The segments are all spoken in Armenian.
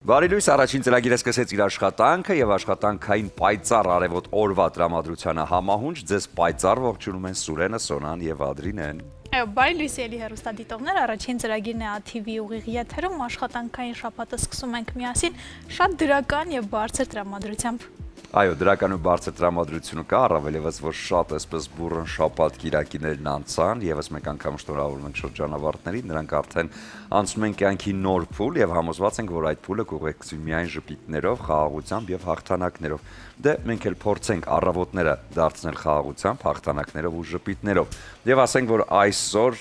Բարի լույս, առաջին ծրագիրը սկսեց իր աշխատանքը եւ աշխատանքային պայծառ արևոտ օրվա տրամադրությանը համահունչ ձեզ պայծառ ողջունում են Սուրենը, Սոնան եւ Ադրինեն։ Բարի լույս ելի հեռուստադիտողներ, առաջին ծրագիրն է ATV ուղիղ եթերում, աշխատանքային շաբաթը սկսում ենք միասին շատ դրական եւ բարձր տրամադրությամբ։ Այո, դրական ու բարձր տրամադրությունը կա, առավել ևս որ շատ այսպես բուրըն շաբաթ կիրակիներն անցան, եւս մեկ անգամ շնորհավորում ենք շրջանավարտներին, նրանք արդեն անցնում են կյանքի նոր փուլ եւ համոզված ենք, որ այդ փուլը կուղեկցվի միայն ժպիտներով, խաղաղությամբ եւ հաղթանակներով։ Դե մենք էլ փորձենք առավոտները դարձնել խաղաղությամբ, հաղթանակներով ու ժպիտներով։ Եվ ասենք, որ այսօր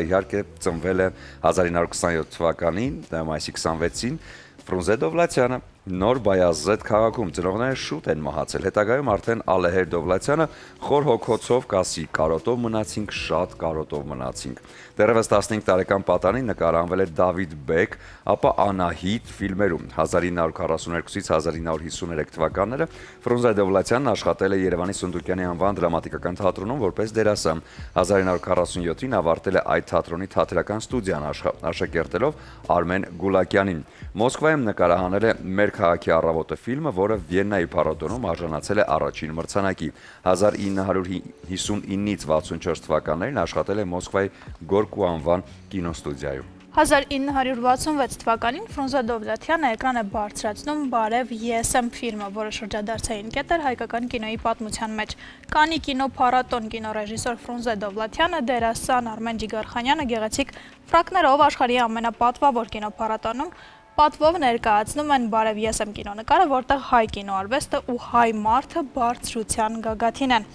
իհարկե ծնվել է 1927 թվականին, մայիսի 26-ին Ֆրունզե Դովլաթյանը, Նոր Բայազեդ քաղաքում ծնողները շուտ են մահացել, հետագայում արդեն Ալեհեր Դովլաթյանը խոր հոգոցով կասի կարոտով մնացինք, շատ կարոտով մնացինք։ Դեռևս 15 տարեկան պատանին նկարահանվել է Դավիթ Բեկ, ապա Անահիտ ֆիլմերում 1942-ից 1953 թվականները Ֆրունզե Դովլաթյանն աշխատել է Երևանի Սունդուկյանի անվան դրամատիկական թատրոնում որպես դերասան։ 1947-ին ավարտել է այդ թատրոնի թատերական ստուդիան աշակերտելով Արմեն Գուլակյանին։ Մոսկվայում նկարահանել է Մեր քաղաքի առավոտը ֆիլմը, որը Վիեննայի փառատոնում արժանացել է առաջին մրցանակի։ 1959-ից 64 թվականներին աշխատել է Մոսկվայի Գորկու անվան կինոստուդիայում։ 1966 թվականին Ֆրունզե Դովլաթյանը էկրան է բարձրացնում Բարև ես եմ ֆիլմը, որը շրջադարձային կետ էր հայկական կինոյի պատմության մեջ։ Կանի կինոփառատոն կինոռեժիսոր Ֆրունզե Դովլաթյանը, դերասան Արմեն Ջիգարխանյանը գեղեցիկ ֆրակներով աշխարհի ամենապատվավոր կինոփառատոնում պատվով ներկայացնում են Բարև ես եմ կինոնկարը, որտեղ հայ կինոարվեստը ու հայ մարդը բարձրության գագաթին են։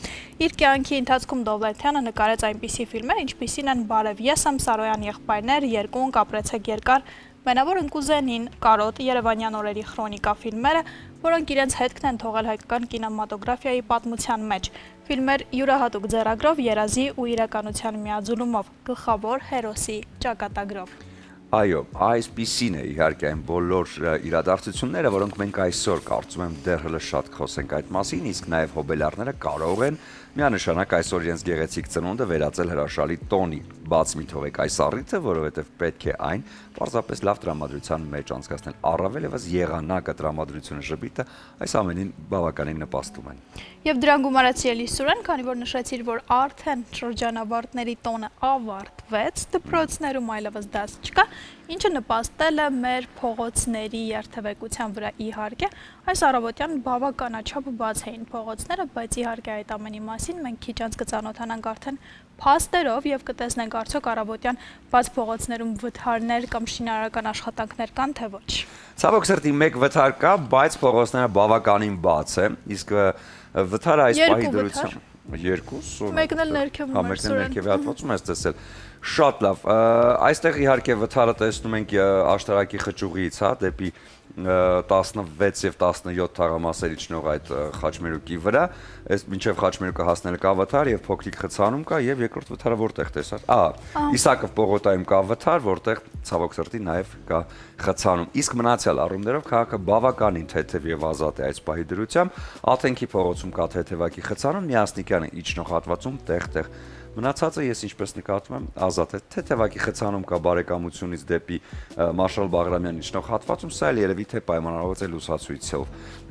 Իր կյանքի ընթացքում Դովլաթյանը նկարեց այնպիսի ֆիլմեր, ինչպիսին են Բարև ես եմ, Սարոյան եղբայրներ, Երկունք, Ապրեցեք երկար, Մենավոր ընկուզենին, Կարոտ, Երևանյան օրերի խրոնիկա ֆիլմերը, որոնք իրենց հետքն են թողել հայկական կինեմատոգրաֆիայի պատմության մեջ։ Ֆիլմեր յուրահատուկ ձեռագրով, երազի ու իրականության միաձուլումով, գլխավոր հերոսի ճակատագրով։ Այո, այսպիսին է իհարկե այն բոլոր իրադարձությունները, որոնք մենք այսօր կարծում եմ դեռ հələ շատ կխոսենք այդ մասին, իսկ նաև հոբելարները կարող են միանշանակ այսօր իրենց գեղեցիկ ծնունդը վերածել հրաշալի տոնի։ Բաց մի թողեք այս առիթը, որովհետև պետք է այն պարզապես լավ տրամադրության մեջ անցկացնել, առավել ևս եղանակը, տրամադրությունը, ժպիտը այս ամենին բավականին նպաստում են։ Եվ դրան գումարեցի էլի Սուրեն, քանի որ նշեցիր, որ արդեն շրջանավարտների տոնը ավարտվեց, դպրոցներում այլևս դաս չկա, ինչը նպաստել է մեր փողոցների երթևեկության վրա իհարկե։ Այս առավոտյան բավականաչափ բաց էին փողոցները, բայց իհարկե այդ ամենի մասին մենք քիչ անց կծանոթանանք արդեն փաստերով եւ կտեսնենք արդյոք առավոտյան բաց փողոցներում վթարներ կամ շինարարական աշխատանքներ կան թե ոչ։ Ցավոք սրտի մեկ վթար կա, բայց փողոցները բավականին բաց է, իսկ վթարը այս պահի դրությամբ երկու մեկն էլ ներքևում է, ներքևի հատվածում ես տեսել։ Շատ լավ, այստեղ իհարկե վթարը տեսնում ենք աշտարակի խճուղից, հա, դեպի 16 եւ 17 թաղամասերի ճնող այդ խաչմերուկի վրա, այս մինչեւ խաչմերուկը հասնելը կա վթար եւ փոքրիկ խցանում կա եւ երկրորդ վթարը որտեղ տեսար։ Իսակով պողոտայում կա վթար, որտեղ ցավոք սրտի նաեւ կա խցանում։ Իսկ մնացյալ առումներով քաղաքը բավականին թեթև եւ ազատ է այս պահի դրությամբ։ Աթենքի փողոցում կա թեթևակի խցանում, Միասնիկյանը իջնող հատվածում տեղ-տեղ Մնացածը ես ինչպես նկատում եմ ազատ է, թեթևակի խցանում կա բարեկամությունից դեպի Մարշալ Բաղրամյան իջնող հատվածում, սա էլ երևի թե պայմանավորված է լուսացույցով։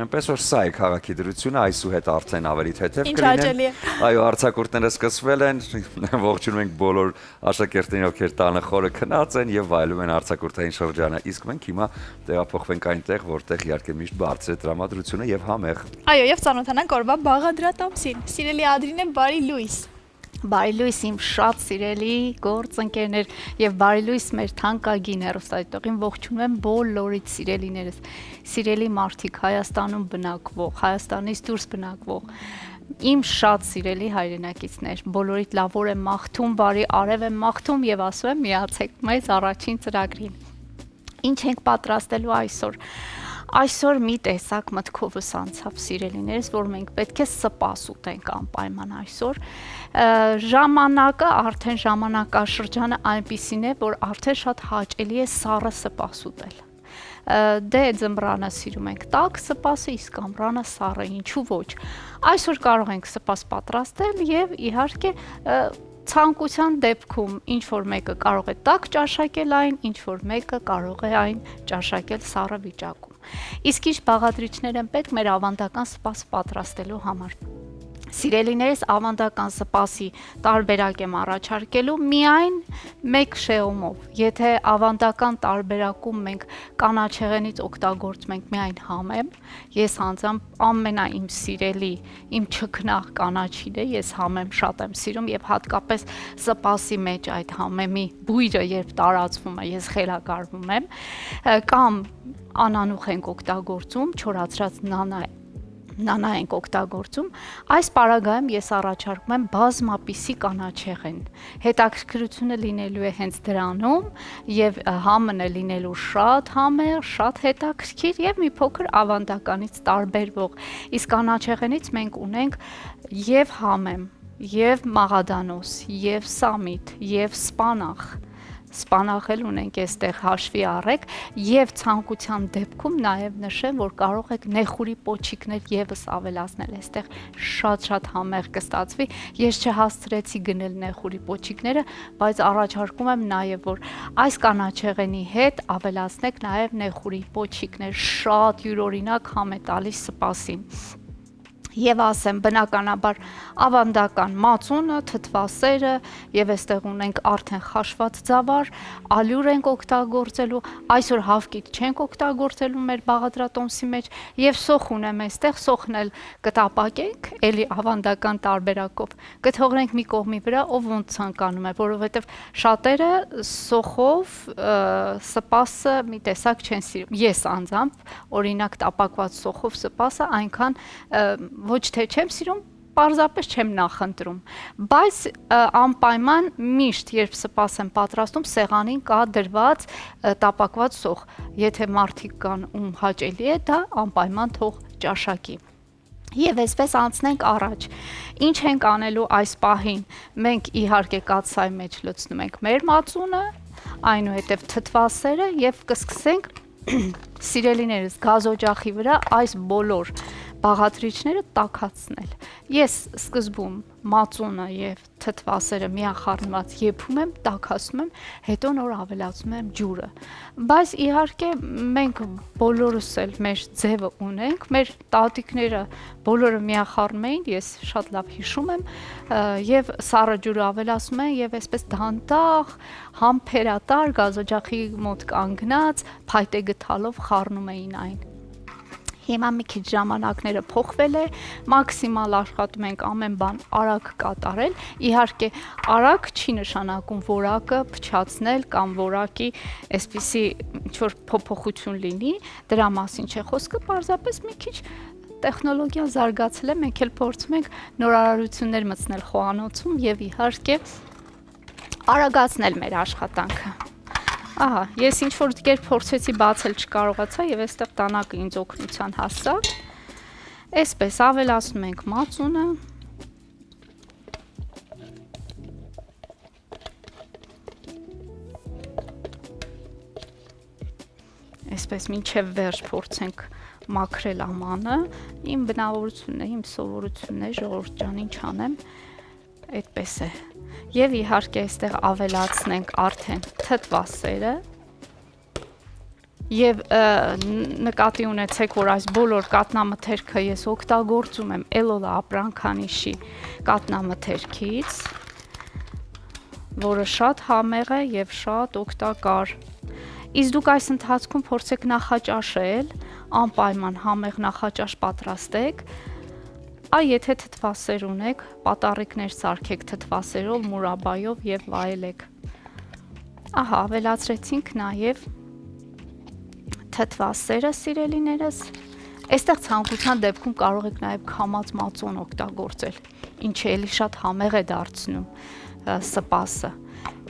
Այնպես որ սա է քաղաքի դրությունը, այսուհետ արդեն ավելի թեթև կլինեն։ Այո, արձակուրդները սկսվել են, ողջունում ենք բոլոր աշակերտներին, ովքեր տանը խորը քնած են եւ վայելում են արձակուրդային շրջանը։ Իսկ մենք հիմա տեղափոխվենք այնտեղ, որտեղ իհարկե միշտ բարձր է տրամադրությունը եւ համեղ։ Այո, եւ ծանոթանանք օրվա բաղադրատոմսին։ Սիրելի Ադրինե, բարի լույս։ Բարի լույս իմ շատ սիրելի գործընկերներ եւ բարի լույս մեր թանկագին հեռուստադիտողին ողջունում եմ բոլորիդ սիրելիներս, սիրելի մարդիկ Հայաստանում բնակվող, Հայաստանից դուրս բնակվող, իմ շատ սիրելի հայրենակիցներ, բոլորիդ լավոր եմ մաղթում, բարի արև եմ մաղթում եւ ասում եմ միացեք մեզ առաջին ծրագրին։ Ինչ ենք պատրաստելու այսօր։ Այսօր մի տեսակ մտքովս անցավ սիրելիներս, որ մենք պետք է սպաս ուտենք անպայման այսօր։ Ժամանակը, արդեն ժամանակաշրջանը այնպիսին է, որ արդեն շատ հաճելի է սառը սպաս ուտել։ Դե ձմռանը սիրում ենք տաք սպասը, իսկ ամռանը սառը, ինչու ոչ։ Այսօր կարող ենք սպաս պատրաստել եւ իհարկե Ցանկության դեպքում ինչ որ մեկը կարող է տաք ճաշակել այն, ինչ որ մեկը կարող է այն ճաշակել սառը վիճակում։ Իսկ ինչ բաղադրիչներ են պետք մեր ավանդական սպաս պատրաստելու համար։ Սիրելիներս, ավանդական սպասի տարբերակ եմ առաջարկելու միայն մեկ շեումով։ Եթե ավանդական տարբերակում մենք կանաչեղենից օգտագործում ենք միայն համեմ, ես անձամբ ամենաիմ սիրելի, իմ չքնաղ կանաչին է, ես համեմ շատ եմ սիրում եւ հատկապես սպասի մեջ այդ համեմի բույրը երբ տարածվում է, ես խելագարվում եմ, կամ անանուխ ենք օգտագործում, չորացրած նանա ենք օգտագործում, այս պարագայում ես առաջարկում եմ բազմապիսի կանաչեղեն։ Հետաքրքրությունը լինելու է հենց դրանում եւ համն է լինելու շատ համեղ, շատ հետաքրքիր եւ մի փոքր ավանդականից տարբերվող։ Իսկ կանաչեղենից մենք ունենք եւ համեմ, եւ մաղադանոս, եւ սամիտ, եւ սպանախ։ Սպանախել ունենք այստեղ հաշվի առեք եւ ցանկության դեպքում նաեւ նշեմ, որ կարող եք նեխուրի պոչիկներ եւս ավելացնել, այստեղ շատ համեղ կստացվի։ Ես չհասցրեցի գնել նեխուրի պոչիկները, բայց առաջարկում եմ նաեւ, որ այս կանաչեղենի հետ ավելացնեք նաեւ նեխուրի պոչիկներ, շատ յուրօրինակ համ է տալիս սպասին։ Եվ ասեմ, բնականաբար ավանդական մածունը, թթվասերը եւ այստեղ ունենք արդեն խաշված ձավար, ալյուր ենք օգտագործելու, այսօր հավկիթ չենք օգտագործելու մեր բաղադրատոմսի մեջ եւ սոխ ունեմ այստեղ, սոխն էլ կտապակենք, էլի ավանդական տարբերակով, կթողնենք մի կողմի վրա, ով ոնց ցանկանում է, որովհետեւ շատերը սոխով սպասը մի տեսակ չեն սիրում։ Ես անձամբ օրինակ տապակված սոխով սպասը այնքան ոչ թե չեմ սիրում, պարզապես չեմ նախընտրում, բայց անպայման միշտ երբ սպաս եմ պատրաստում, սեղանին կա դրված տապակված սոխ, եթե մարդիկ կան ում հաճելի է, դա անպայման թող ճաշակի։ Եվ այսպես անցնենք առաջ, ինչ ենք անելու այս պահին, մենք իհարկե կաթսայի մեջ լցնում ենք մեր մածունը, այնուհետև թթվասերը եւ կսկսենք սիրելիներս գազօջախի վրա այս բոլոր բաղադրիչները տաքացնել։ Ես սկզբում մածունը եւ թթվասերը միախառնված եփում եմ, տաքացնում եմ, հետո նոր ավելացնում եմ ջուրը։ Բայց իհարկե մենք բոլորս էլ մեր ձևը ունենք, մեր տատիկները բոլորը միախառնում էին, ես շատ լավ հիշում եմ, եւ սառը ջուրը ավելացնում են եւ այսպես դանդաղ, համբերատար գազօջախի մոտ կանգնած փայտե գթալով խառնում էին այն։ Հիմա մի քիչ ժամանակները փոխվել է, մաքսիմալ աշխատում ենք ամեն բան արագ կատարել, իհարկե արագ չի նշանակում որակը փչացնել կամ որակի այսպիսի ինչ-որ փոփոխություն լինի, դրա մասին չէ խոսքը, պարզապես մի քիչ տեխնոլոգիան զարգացել է, մենք էլ փորձում ենք նորարարություններ մտցնել խոհանոցում եւ իհարկե արագացնել մեր աշխատանքը։ Ահա, ես ինչ-որ կերպ փորձեցի բացել չկարողացա եւ այստեղ տանակը ինձ օգնության հասավ։ Այսպես ավելացնում ենք մածունը։ Այսպես մինչև վերջ փորձենք մաքրել ամանը, իմ բնավորությունն է, իմ սովորությունն է, ժողովուրդ ջան, ինչ անեմ, այդպես է։ Եվ իհարկե այստեղ ավելացնենք արդեն թթվասերը եւ նկատի ունեցեք, որ այս բոլոր կատնամթերքը ես օգտագործում եմ Էլոլա ապրանքանիշի կատնամթերքից, որը շատ համեղ է եւ շատ օգտակար։ Իսկ դուք այս ընթացքում փորձեք նախաճաշել, անպայման համեղ նախաճաշ պատրաստեք։ Այ եթե թթվասեր ունեք, պատառիկներ սարքեք թթվասերով, մուրաբայով եւ վայելեք։ Ահա, ավելացրեցինք նաեւ թթվասերը, սիրելիներս։ Այստեղ ցանկության դեպքում կարող եք նաեւ քամած մածուն օգտագործել, ինչը էլի շատ համեղ է դարձնում սպասը։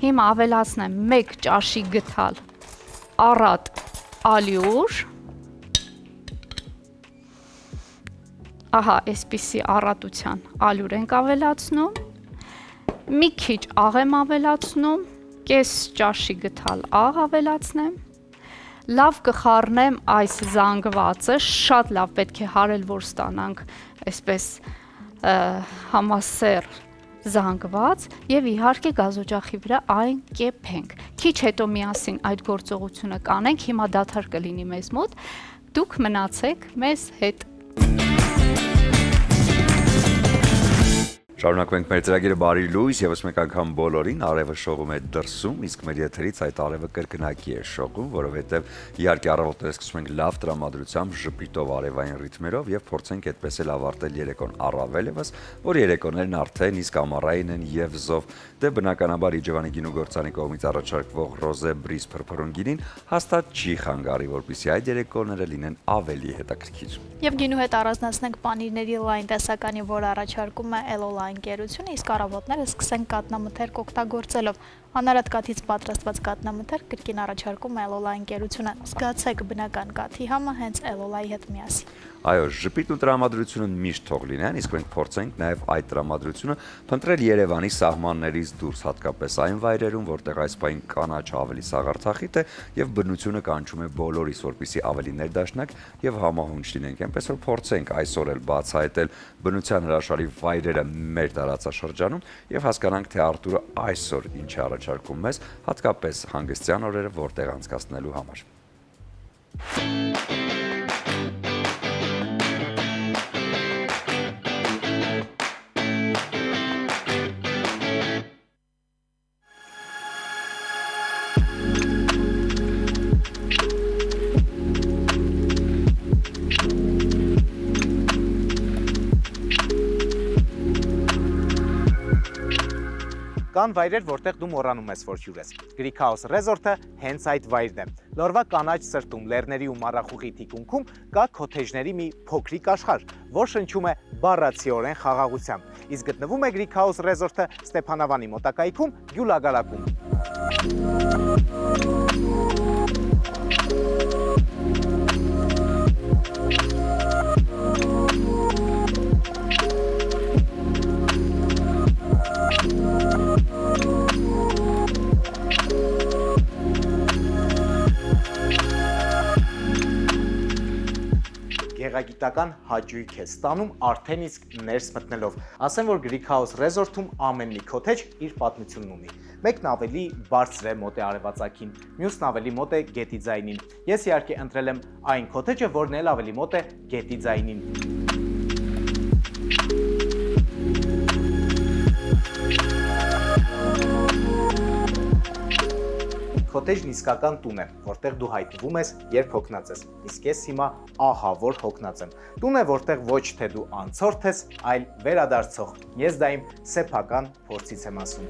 Հիմա ավելացնեմ 1 ճաշի գթալ առատ ալյուր։ Ահա, այսպիսի առատության ալյուր ենք ավելացնում, մի քիչ աղ եմ ավելացնում, կես ճաշի գթալ աղ ավելացնեմ, լավ կխառնեմ այս զանգվածը, շատ լավ պետք է հարել, որ ստանանք այսպես համասեռ զանգված եւ իհարկե գազօջախի վրա այն կեփենք։ Քիչ հետո միասին այդ գործողությունը կանենք, հիմա դադար կլինի մեզ մոտ։ Դուք մնացեք մեզ հետ։ Շարունակում ենք մեր ծրագիրը բարի լույս, եւս մեկ անգամ բոլորին արևը շողում է դրսում, իսկ մեր եթերից այդ արևը կրկնակի է շողում, որովհետեւ իհարկե առավոտները սկսում ենք լավ տրամադրությամբ, ժպիտով արևային ռիթմերով եւ փորձենք այդպես էլ ավարտել երեկոն առավել եւս, որ երեկոներն արդեն իսկ ամառային են եւ զով։ Դե բնականաբար Իջևանի գինուգործանի կողմից առաջարկվող ռոզե բրիզ փրփրուն գինին հաստատ չի խանգարի, որպեսզի այդ երեկոները լինեն ավելի հետաքրքիր։ Եվ գինու հետ առանձնացնենք պանիրների լայն տեսականի, որը առաջարկում է Էլոլա ընկերությունը, իսկ առավոտները սկսենք կատնամթերք օգտագործելով։ Անարատ կաթից պատրաստված կատնամթերք կրկին առաջարկում է Էլոլա ընկերությունը։ Զգացեք բնական կաթի համը հենց Էլոլայի հետ միասին։ Այո, ժպիտն ու տրամադրությունը միշտ թող լինեն, իսկ մենք փորձենք նաև այդ տրամադրությունը փնտրել Երևանի սահմաններից դուրս, հատկապես այն վայրերում, որտեղ այս պահին կանաչ ավելի սաղարթախիտ է եւ բնությունը կանչում է բոլորիս, որպեսզի ավելի ներդաշնակ եւ համահունչ լինենք։ Այնպես որ փորձենք այսօր էլ բացահայտել բնության հրաշալի վայրերը մեր տարածաշրջանում եւ հասկանանք, թե Արտուրը այսօր ինչ է առաջարկում մեզ, հատկապես հանգստյան օրերը որտեղ անցկացնելու համար։ Կան վայրեր, որտեղ դու մոռանում ես, որ հյուր ես։ Greek House Resort-ը հենց այդ վայրն է։ Լորվա կանաչ սրտում, լեռների ու մառախուղի թիկունքում կա քոթեջների մի փոքրիկ աշխարհ, որ շնչում է բառացիորեն խաղաղությամբ։ Իսկ գտնվում է Greek House Resort-ը Ստեփանավանի մոտակայքում, Գյուլագարակում։ Գեղագիտական հաճույք է ստանում արդեն իսկ ներս մտնելով։ Ասեմ, որ Greek House Resort-ում ամեն մի քոթեջ իր պատմությունն ունի։ Մեկն ավելի բարձր է, մոտ է արևածագին, մյուսն ավելի մոտ է գետի ձայնին։ Ես իհարկե ընտրել եմ այն քոթեջը, որն էլ ավելի մոտ է գետի ձայնին։ Քոթեջն իսկական տուն է, որտեղ դու հայտնվում ես, երբ հոգնած ես։ Իսկ ես հիմա ահա որ հոգնած եմ։ Տուն է, որտեղ ոչ թե դու անցորդ ես, այլ վերադարձող։ Ես դա իմ սեփական փորձից եմ ասում։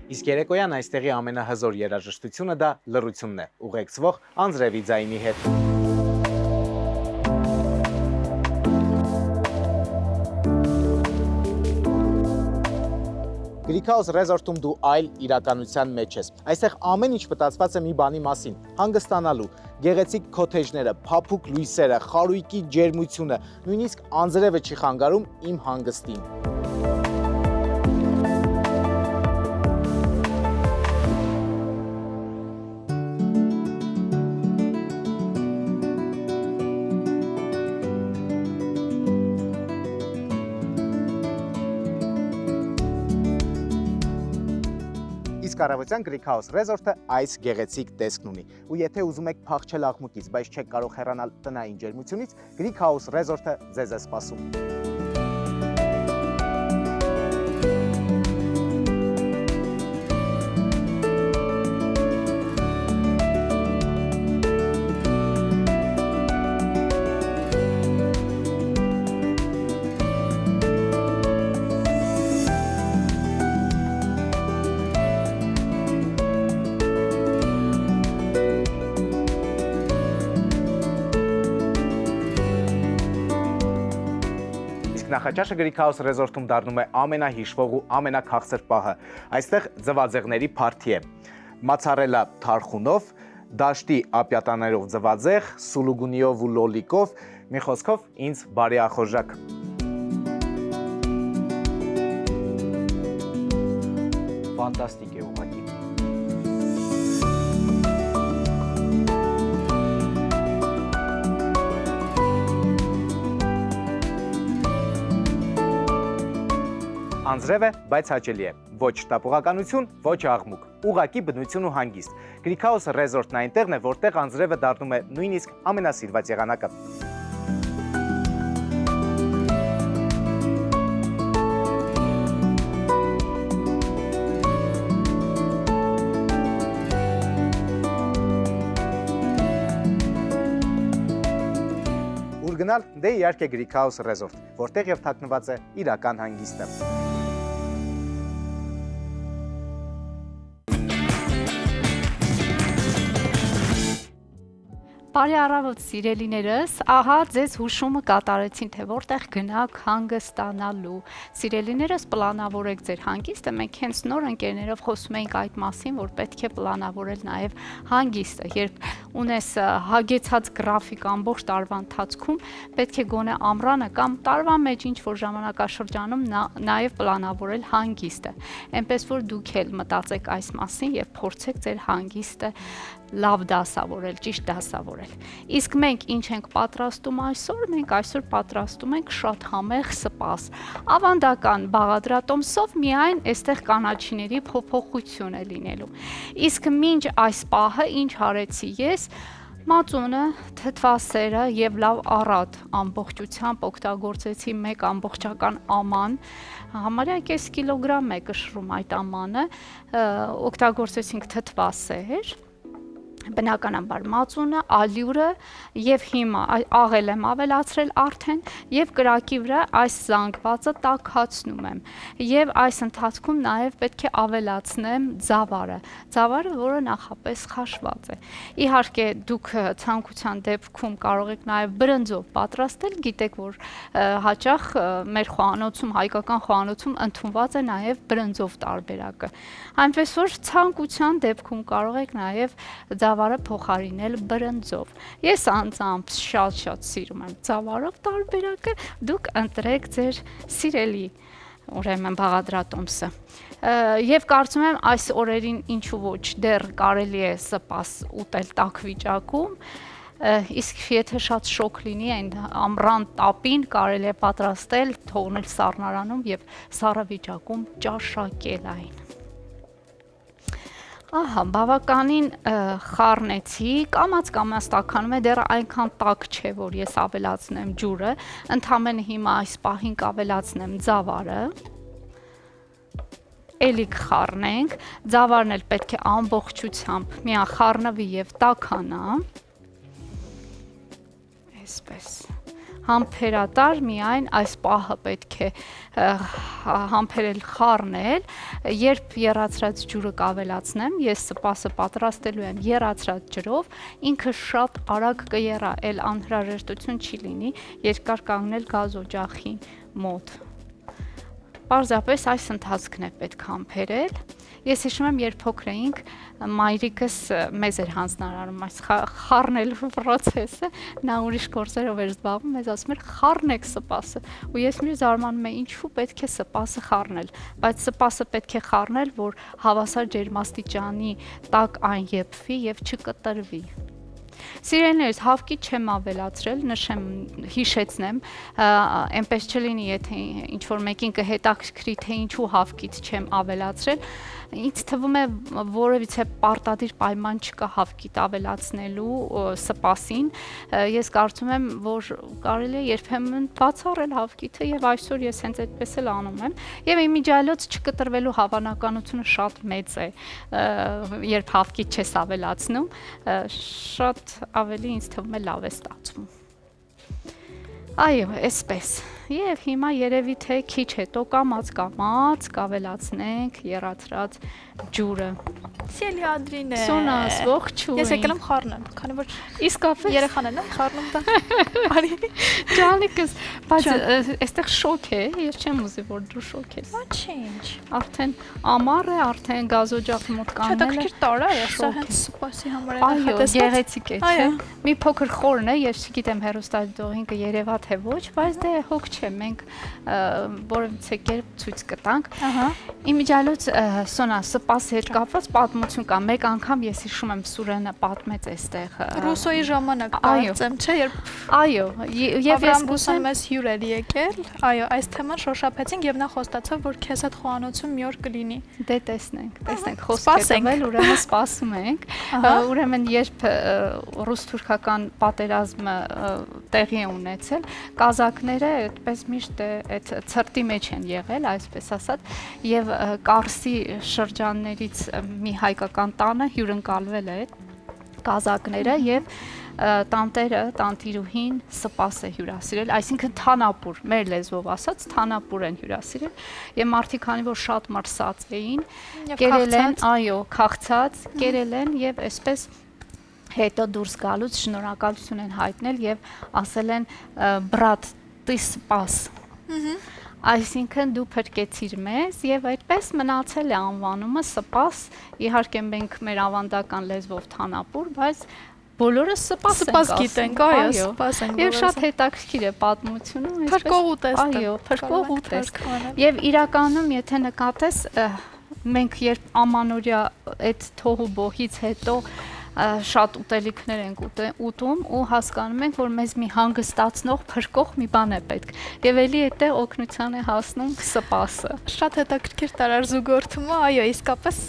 Իսկ երեկոյան այստեղի ամենահզոր երաժշտությունը դա լռությունն է, ուղեկցվող անձրևի ձայնի հետ։ Greek House Resort-ում դու այլ իրականության մեջ ես։ Այստեղ ամեն ինչ մտածված է մի բանի մասին՝ հանգստանալու, գեղեցիկ քոթեջները, փափուկ լույսերը, խարույկի ջերմությունը, նույնիսկ անձրևը չի խանգարում իմ հանգստին։ Առավոտյան Greek House Resort-ը այս գեղեցիկ տեսքն ունի։ Ու եթե ուզում եք փախչել աղմուկից, բայց չեք կարող հեռանալ տնային ջերմությունից, Greek House Resort-ը ձեզ է սպասում։ նախաճաշը Greek House Resort-ում դառնում է ամենահիշվող ու ամենաքաղցր պահը։ Այստեղ ձվածեղների փարթի է։ Մացարելա թարխունով, դաշտի ապյատաներով ձվածեղ, սուլուգունիով ու լոլիկով, մի խոսքով ինձ բարի ախորժակ։ Ֆանտաստիկ է ուղղակի։ Անձրև է, բայց հաճելի է։ Ոչ տապողականություն, ոչ աղմուկ, ուղղակի բնություն ու հանգիստ։ Greek House Resort-ն այնտեղն է, որտեղ անձրևը դառնում է նույնիսկ ամենասիրված եղանակը։ Ուր գնալ, դե իհարկե Greek House Resort, որտեղ եւ թաքնված է իրական հանգիստը։ Բարի առավոտ սիրելիներս, ահա ձեզ հուշումը կատարեցին, թե որտեղ գնաք հանգստանալու։ Սիրելիներս, պլանավորեք ձեր հանգիստը, մենք հենց նոր ընկերներով խոսում էինք այդ մասին, որ պետք է պլանավորել նաև հանգիստը։ Երբ ունես հագեցած գրաֆիկ ամբողջ տարվա ընթացքում, պետք է գոնե ամռանը կամ տարվա մեջ ինչ-որ ժամանակաշրջանում նաև պլանավորել հանգիստը։ Այնպես որ դուք էլ մտածեք այս մասին եւ փորձեք ձեր հանգիստը լավ դասավորել, ճիշտ դասավորել։ Իսկ մենք ինչ ենք պատրաստում այսօր, մենք այսօր պատրաստում ենք շատ համեղ սպաս։ Ավանդական բաղադրատոմսով միայն այստեղ կանաչիների փոփոխություն է լինելու։ Իսկ մինչ այս պահը ինչ արեցի ես, մածունը, թթվասերը եւ լավ առատ ամբողջությամբ օգտագործեցի մեկ ամբողջական աման, համարյա կես կիլոգրամ է կշռում այդ ամանը, օգտագործեցինք թթվասեր, բնականաբար մածունը, ալյուրը եւ հիմա աղել եմ ավելացրել արդեն եւ կրակի վրա այս զանգվածը տաքացնում եմ եւ այս ընթացքում նաեւ պետք է ավելացնեմ ձավարը, որը նախապես խաշված է։ Իհարկե դուք ցանկության դեպքում կարող եք նաեւ բրնձով պատրաստել, գիտեք որ հաճախ մեր խոհանոցում, հայկական խոհանոցում ընդունված է նաեւ բրնձով տարբերակը։ Այնպես որ ցանկության դեպքում կարող եք նաեւ ձավարը փոխարինել բրնձով։ Ես անձամբ շատ սիրում եմ ձավարով տարբերակը, դուք ընտրեք ձեր սիրելի ուրեմն բաղադրատոմսը։ Եվ կարծում եմ այս օրերին ինչու ոչ դեռ կարելի է սպաս ուտել տաք վիճակում, իսկ եթե շատ շոկ լինի այն ամռան տապին կարելի է պատրաստել, թողնել սառնարանում եւ սառը վիճակում ճաշակել այն։ Ահա, բավականին խառնեցի, կամաց տաքանում է, դեռ այնքան տաք չէ, որ ես ավելացնեմ ջուրը, ընդամենը հիմա այս պահին կավելացնեմ ձավարը, էլի կխառնենք, ձավարն էլ պետք է ամբողջությամբ միան խառնվի եւ տաքանա, այսպես, համբերատար միայն այս պահը պետք է համբերել խառնել, երբ եռացրած ջուրը կավելացնեմ, ես սպասը պատրաստելու եմ եռացրած ջրով, ինքը շատ արագ կեռա, էլ անհրաժեշտություն չի լինի երկար կանգնել գազօջախի մոտ։ Պարզապես այս ընթացքն է պետք համբերել։ Ես հիշում եմ, երբ փոքր էինք, մայրիկս մեզ էր հանձնարարում այս խառնելու պրոցեսը, նա ուրիշ գործերով էր զբաղվում, մեզ ասում էր խառնեք սպասը, ու ես մի զարմանում եմ, ինչու պետք է սպասը խառնել, բայց սպասը պետք է խառնել, որ հավասար ջերմաստիճանի տակ այն եփվի եւ չկտրվի։ Սիրելիներս, հավքի չեմ ավելացրել, նշեմ, հիշեցնեմ, այնպես չլինի, եթե ինչ-որ մեկին կհետաքրքրի, թե ինչու հավքից չեմ ավելացրել, ինձ թվում է որևիցե պարտադիր պայման չկա հավքիդ ավելացնելու սպասին, ես կարծում եմ, որ կարելի է երբեմն բացառել հավքիթը եւ այսօր ես հենց այդպես էլ անում եմ եւ իմիջիալոց չկտրվելու հավանականությունը շատ մեծ է, երբ հավքիթ չես ավելացնում, շատ ավելի ինձ թվում է լավ է ստացվում։ Այո, այսպես։ Եվ հիմա երևի թե քիչ հետո կամաց կավելացնենք եռացրած ջուրը։ Սելիադրին է։ Սոնաս, ողջույն։ Ես եկել եմ խառնել, քանի որ իսկապես երեխաներն են խառնում դա։ Արի։ Ջանիկս, բայց այստեղ շոկ է, ես չեմ ուզի որ դու շոկ ես։ Ոչինչ։ Արդեն ամառ է, արդեն գազօջախի մոտ կաննել է։ Հետաքրքիր տարա է, սա հենց սպասի համար է Այո, նախատեսված։ գեղեցիկ է, չէ։ Մի փոքր խորն է, ես չգիտեմ հերոստատողին կերևա թե ոչ, բայց դե հոգ չէ, մենք որևիցե կերպ ցույց կտանք։ Ահա։ Իմիջիալոց Սոնա, սպասի հետ կապված պատմություն կա։ Մեկ անգամ ես հիշում եմ Սուրենը պատմեց այստեղ։ Ռուսոյի ժամանակ Այո։ կարծեմ, չէ, երբ Այո, եւ Ավրամ ես Ռուսան մեզ հյուր էր եկել, այո, այս թեման շոշափեցինք եւ նա խոստացավ, որ քեզ հետ խոհանոցում մի օր կլինի։ դե տեսնենք, խոսք է Սպասենք։ տվել, ուրեմն սպասում ենք։ Ահա։ Ուրեմն երբ ռուս-թուրքական պատերազմը տեղի է ունեցել, կազակները այդպես միշտ այդ ցրտի մեջ են եղել, այսպես ասած, եւ Կարսի շրջաններից մի հայկական տանը հյուրընկալվել է կազակները եւ տանտերը, տանտիրուհին սպաս է հյուրասիրել, այսինքն թանապուր, մեր լեզվով ասած, թանապուր են հյուրասիրել եւ մարդիկ քանի որ շատ մրսած էին, կերել են, այո, քաղցած, կերել են եւ այսպես հետո դուրս գալուց շնորհակալություն են հայտնել եւ ասել են բրատ ты спас Այսինքն դու փրկեցիր մեզ եւ այդպես մնացել է անվանումը սպաս, իհարկե մենք մեր ավանդական լեզվով թանապուր, բայց բոլորը սպաս գիտենք, այո, սպաս ենք։ Եվ շատ հետաքրքիր է պատմությունը, Փրկողուտ է։ Այո, փրկողուտ է։ Եւ իրականում, եթե նկատես, մենք երբ ամանորյա այդ թողու բոհից հետո շատ ուտելիքներ ենք ուտում ու հասկանում ենք, որ մեզ մի հանգստացնող, փրկող մի բան է պետք։ Եվ էլի այդտեղ օգնության է հասնում սպասը։ Շատ հետաքրքիր տարարզուգորդումը, այո, իսկապես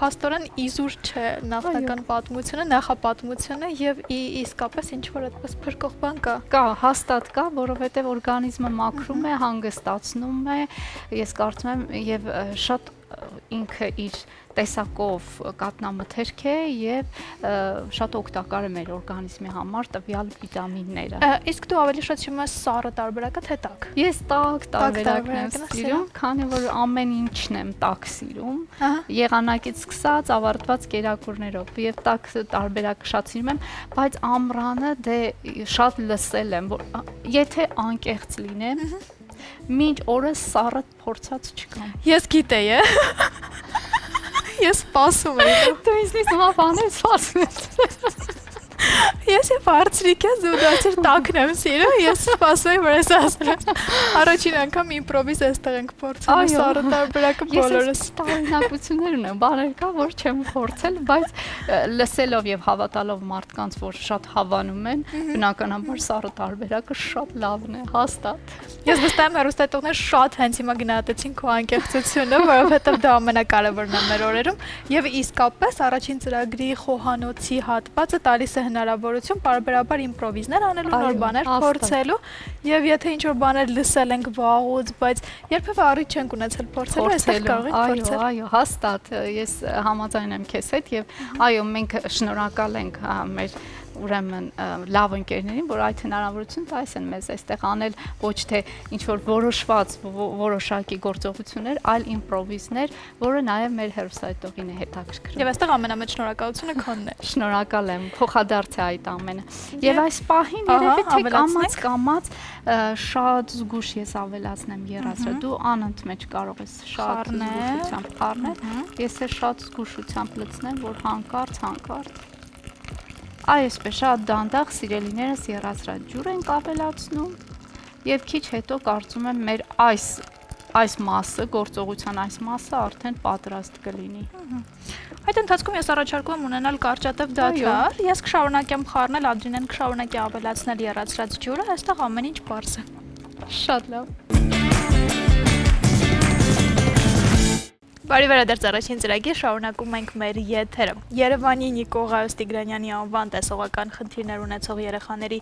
փաստորեն իզուր չէ նախնական պատմությունը, նախապատմությունը եւ իսկապես ինչ որ այդպես փրկող բան կա։ Կա, հաստատ կա, որովհետեւ օրգանիզմը մաքրում է, հանգստացնում է, ես կարծում եմ եւ շատ ինքը իր տեսակով կատնամթերք է եւ շատ օգտակար է մեր օրգանիզմի համար տվյալ վիտամինները։ Իսկ դու ավելի շատ սիրում ես սառը տարբերակը թե տաք։ Ես տաք տարբերակն եմ սիրում, քանի որ ամեն ինչն եմ տաք սիրում։ Եղանակից սկսած ավարտված կերակուրներով եւ տաք տարբերակը շատ սիրում եմ, բայց ամռանը դե շատ լսել եմ, որ եթե անկեղծ լինեմ, մինչ օրս սառը փորձած չկամ։ Ես գիտեի, Ես սպասում եի։ Դու ինձնից նման բաներ սպասում ես։ Ես եւ հարցրիք ես ու դարձել տակն եմ սիրում, ես սպասում եմ, որ ես ասել եմ։ Առաջին անգամ իմպրովիզ այստեղ ենք փորձում, սառը տարբերակը բոլորս։ Ես տարինակություններ ունեմ, բաներ կա, որ չեմ փորձել, բայց լսելով եւ հավատալով մարդկանց, որ շատ հավանում են, բնականաբար սառը տարբերակը շատ լավն է, հաստատ։ Ես վստահ եմ հեռուստատողներ շատ հենց հիմա գնահատեցին քո անկեղծությունը, որովհետեւ դա ամենակարևորն է մեր օրերում եւ իսկապես առաջին ծրագրի խոհանոցի հատվածը տալիս է հնարավորություն բարբերաբար իմպրովիզներ անելու, նոր բաներ փորձելու եւ եթե ինչ որ բաներ լսել ենք վաղուց, բայց երբևէ առիթ չենք ունեցել փորձելու, այստեղ կարող ենք փորձել։ Այո, հաստատ, ես համաձայն եմ քեզ հետ եւ այո, մենք շնորհակալ ենք մեր ուրեմն լավ ընկերներին, որ այդ հնարավորությունը տալիս են մեզ այստեղ անել ոչ թե ինչ որ որոշված որոշակի գործողություններ, այլ իմպրովիզներ, որը նաև մեր հերոսայտողին է հետաքրքրում։ Եվ այստեղ ամենամեծ շնորհակալությունը քոնն է։ Շնորհակալ եմ, փոխադարձ է այդ ամենը։ Եվ այս պահին երևի թե կամած շատ զգուշ ես ավելացնեմ երազը։ Դու անընդմեջ կարող ես շատ զգուշությամբ խառնել։ Ես էլ շատ զգուշությամբ լցնեմ, որ հանկարծ Այսպես շատ դանդաղ սիրելիներս եռացրած ջուր ենք ավելացնում եւ քիչ հետո կարծում եմ մեր այս մասը, գործողության այս մասը արդեն պատրաստ կլինի։ Այդ ընթացքում ես առաջարկում եմ ունենալ կարճատև դադար, ես կշարունակեմ խառնել, Ադրինեն կշարունակի ավելացնել եռացրած ջուրը, այստեղ ամեն ինչ պարզ է։ Շատ լավ։ Բարի վերադարձ առաջին ծրագիր, շարունակում ենք մեր եթերը։ Երևանի Նիկո Ղայոս Տիգրանյանի անվան տեսողական խնդիրներ ունեցող երեխաների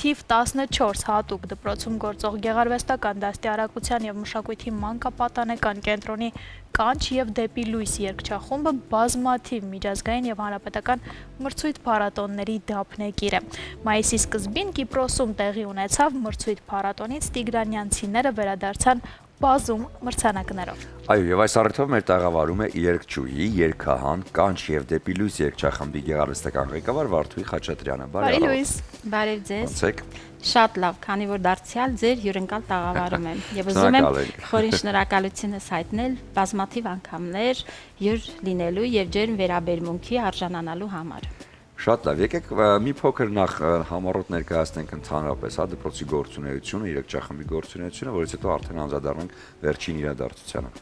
թիվ 14 հատուկ դպրոցում գործող գեղարվեստական դաստիարակության եւ մշակույթի մանկապատանեկան կենտրոնի Կանչ եւ դեպի լույս երգչախումբը բազմաթիվ միջազգային եւ հանրապետական մրցույթ փառատոնների դափնեկիր է։ Մայիսի սկզբին Կիպրոսում տեղի ունեցավ մրցույթ փառատոնից Տիգրանյանցիները վերադարձան բազում մրցանակներով։ Այո, եւ այս առիթով մեր տաղավարում է երգչուհի, երգահան, կանչ եւ դեպի լույս երգչախմբի գեղարվեստական ղեկավար Վարդուհի Խաչատրյանը։ Բարի լույս։ Բարև ձեզ։ Ոնցեք։ Շատ լավ, քանի որ դարձյալ ձեր հյուրընկալ տաղավարում եմ եւ ուզում եմ խորին շնորհակալությունս հայտնել բազմաթիվ անգամներ հյուր լինելու եւ ջերմ վերաբերմունքի արժանանալու համար։ Շատ լավ, եկեք մի փոքր նախ համառոտ ներկայացնենք ընդհանրապես, հա, դպրոցի գործունեությունը, երգչախմբի գործունեությունը, որից հետո արդեն անդրադառնանք վերջին իրադարձությանը։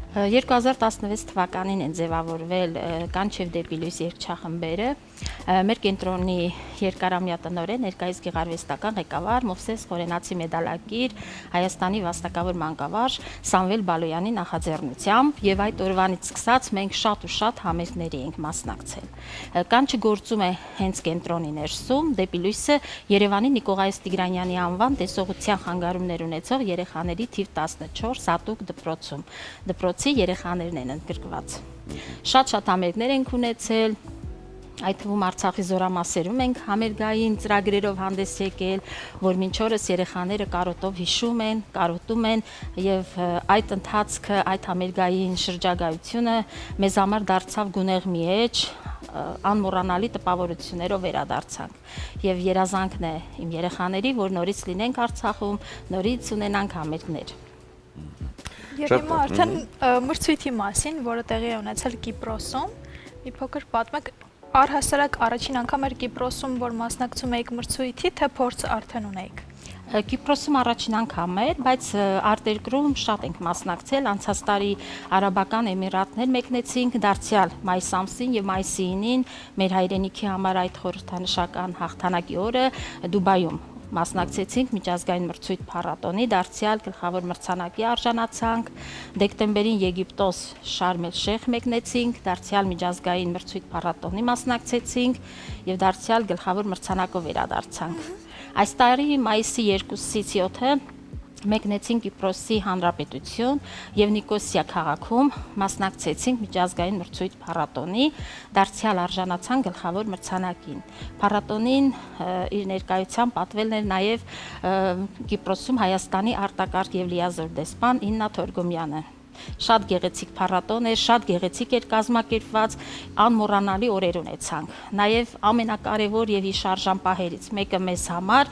2016 թվականին են ձևավորվել Կանչ եւ դեպի լույս երգչախմբերը։ Մեր կենտրոնի երկարամյա տնօրեն, ներկայիս գեղարվեստական ղեկավար Մովսես Խորենացի մեդալակիր, Հայաստանի վաստակավոր մանկավար Սամվել Բալոյանի նախաձեռնությամբ եւ այդ օրվանից սկսած մենք շատ ու շատ համերգների ենք մասնակցել։ Կանչը գործում է հենց կենտրոնի ներսում, դեպի լույսը Երևանի Նիկողայես Տիգրանյանի անվան տեսողության խանգարումներ ունեցող երեխաների թիվ 14 հատուկ դպրոցում։ Դպրոցի երեխաներն են ընդգրկված։ Շատ համերգներ ենք ունեցել, այդ թվում Արցախի զորամասերում ենք համերգային ծրագրերով հանդես եկել, որ մինչ օրս երեխաները կարոտով հիշում են, կարոտում են եւ այդ ընթացքը, այդ համերգային շրջագայությունը մեզ համար դարձավ գունեղ մի էջ, անմոռանալի տպավորություններով վերադարձանք եւ երազանքն է իմ երեխաների, որ նորից լինենք Արցախում, նորից ունենանք համերգներ։ Եվ հիմա արդեն մրցույթի մասին, որը տեղի է ունեցել Կիպրոսում, մի փոքր պատմեք, առհասարակ առաջին անգամ էր Կիպրոսում, որ մասնակցում եք մրցույթի, թե փորձը արդեն ունեիք։ Կիպրոսում առաջին անգամ էր, բայց արտերկրում շատ ենք մասնակցել, անցած տարի Արաբական Էմիրատներ մեկնեցինք, դարձյալ մայիս ամսին եւ մայիսի 9-ին մեր հայրենիքի համար այդ խորհրդանշական հաղթանակի օրը Դուբայում մասնակցեցինք միջազգային մրցույթ փառատոնի, դարձյալ գլխավոր մրցանակի արժանացանք, դեկտեմբերին Եգիպտոս Շարմ էլ-Շեյխ մեկնեցինք, դարձյալ միջազգային մրցույթ փառատոնի մասնակցեցինք եւ դարձյալ գլխավոր մրցանակով վերադարձանք։ Այս տարի մայիսի 2-ից 7-ը մեկնեցինք Կիպրոսի Հանրապետություն եւ Նիկոսիա քաղաքում մասնակցեցինք միջազգային մրցույթ փառատոնի, դարձյալ արժանացան գլխավոր մրցանակին։ Փառատոնին իր ներկայությամբ պատվել էր նաեւ Կիպրոսում Հայաստանի արտակարգ եւ լիազոր դեսպան Իննա Թորգոմյանը։ Շատ գեղեցիկ փառատոն էր, շատ գեղեցիկ էր կազմակերպված, անմոռանալի օրեր ունեցանք։ Նաև ամենակարևոր եւ հիշարժան պահերից մեկը մեզ համար,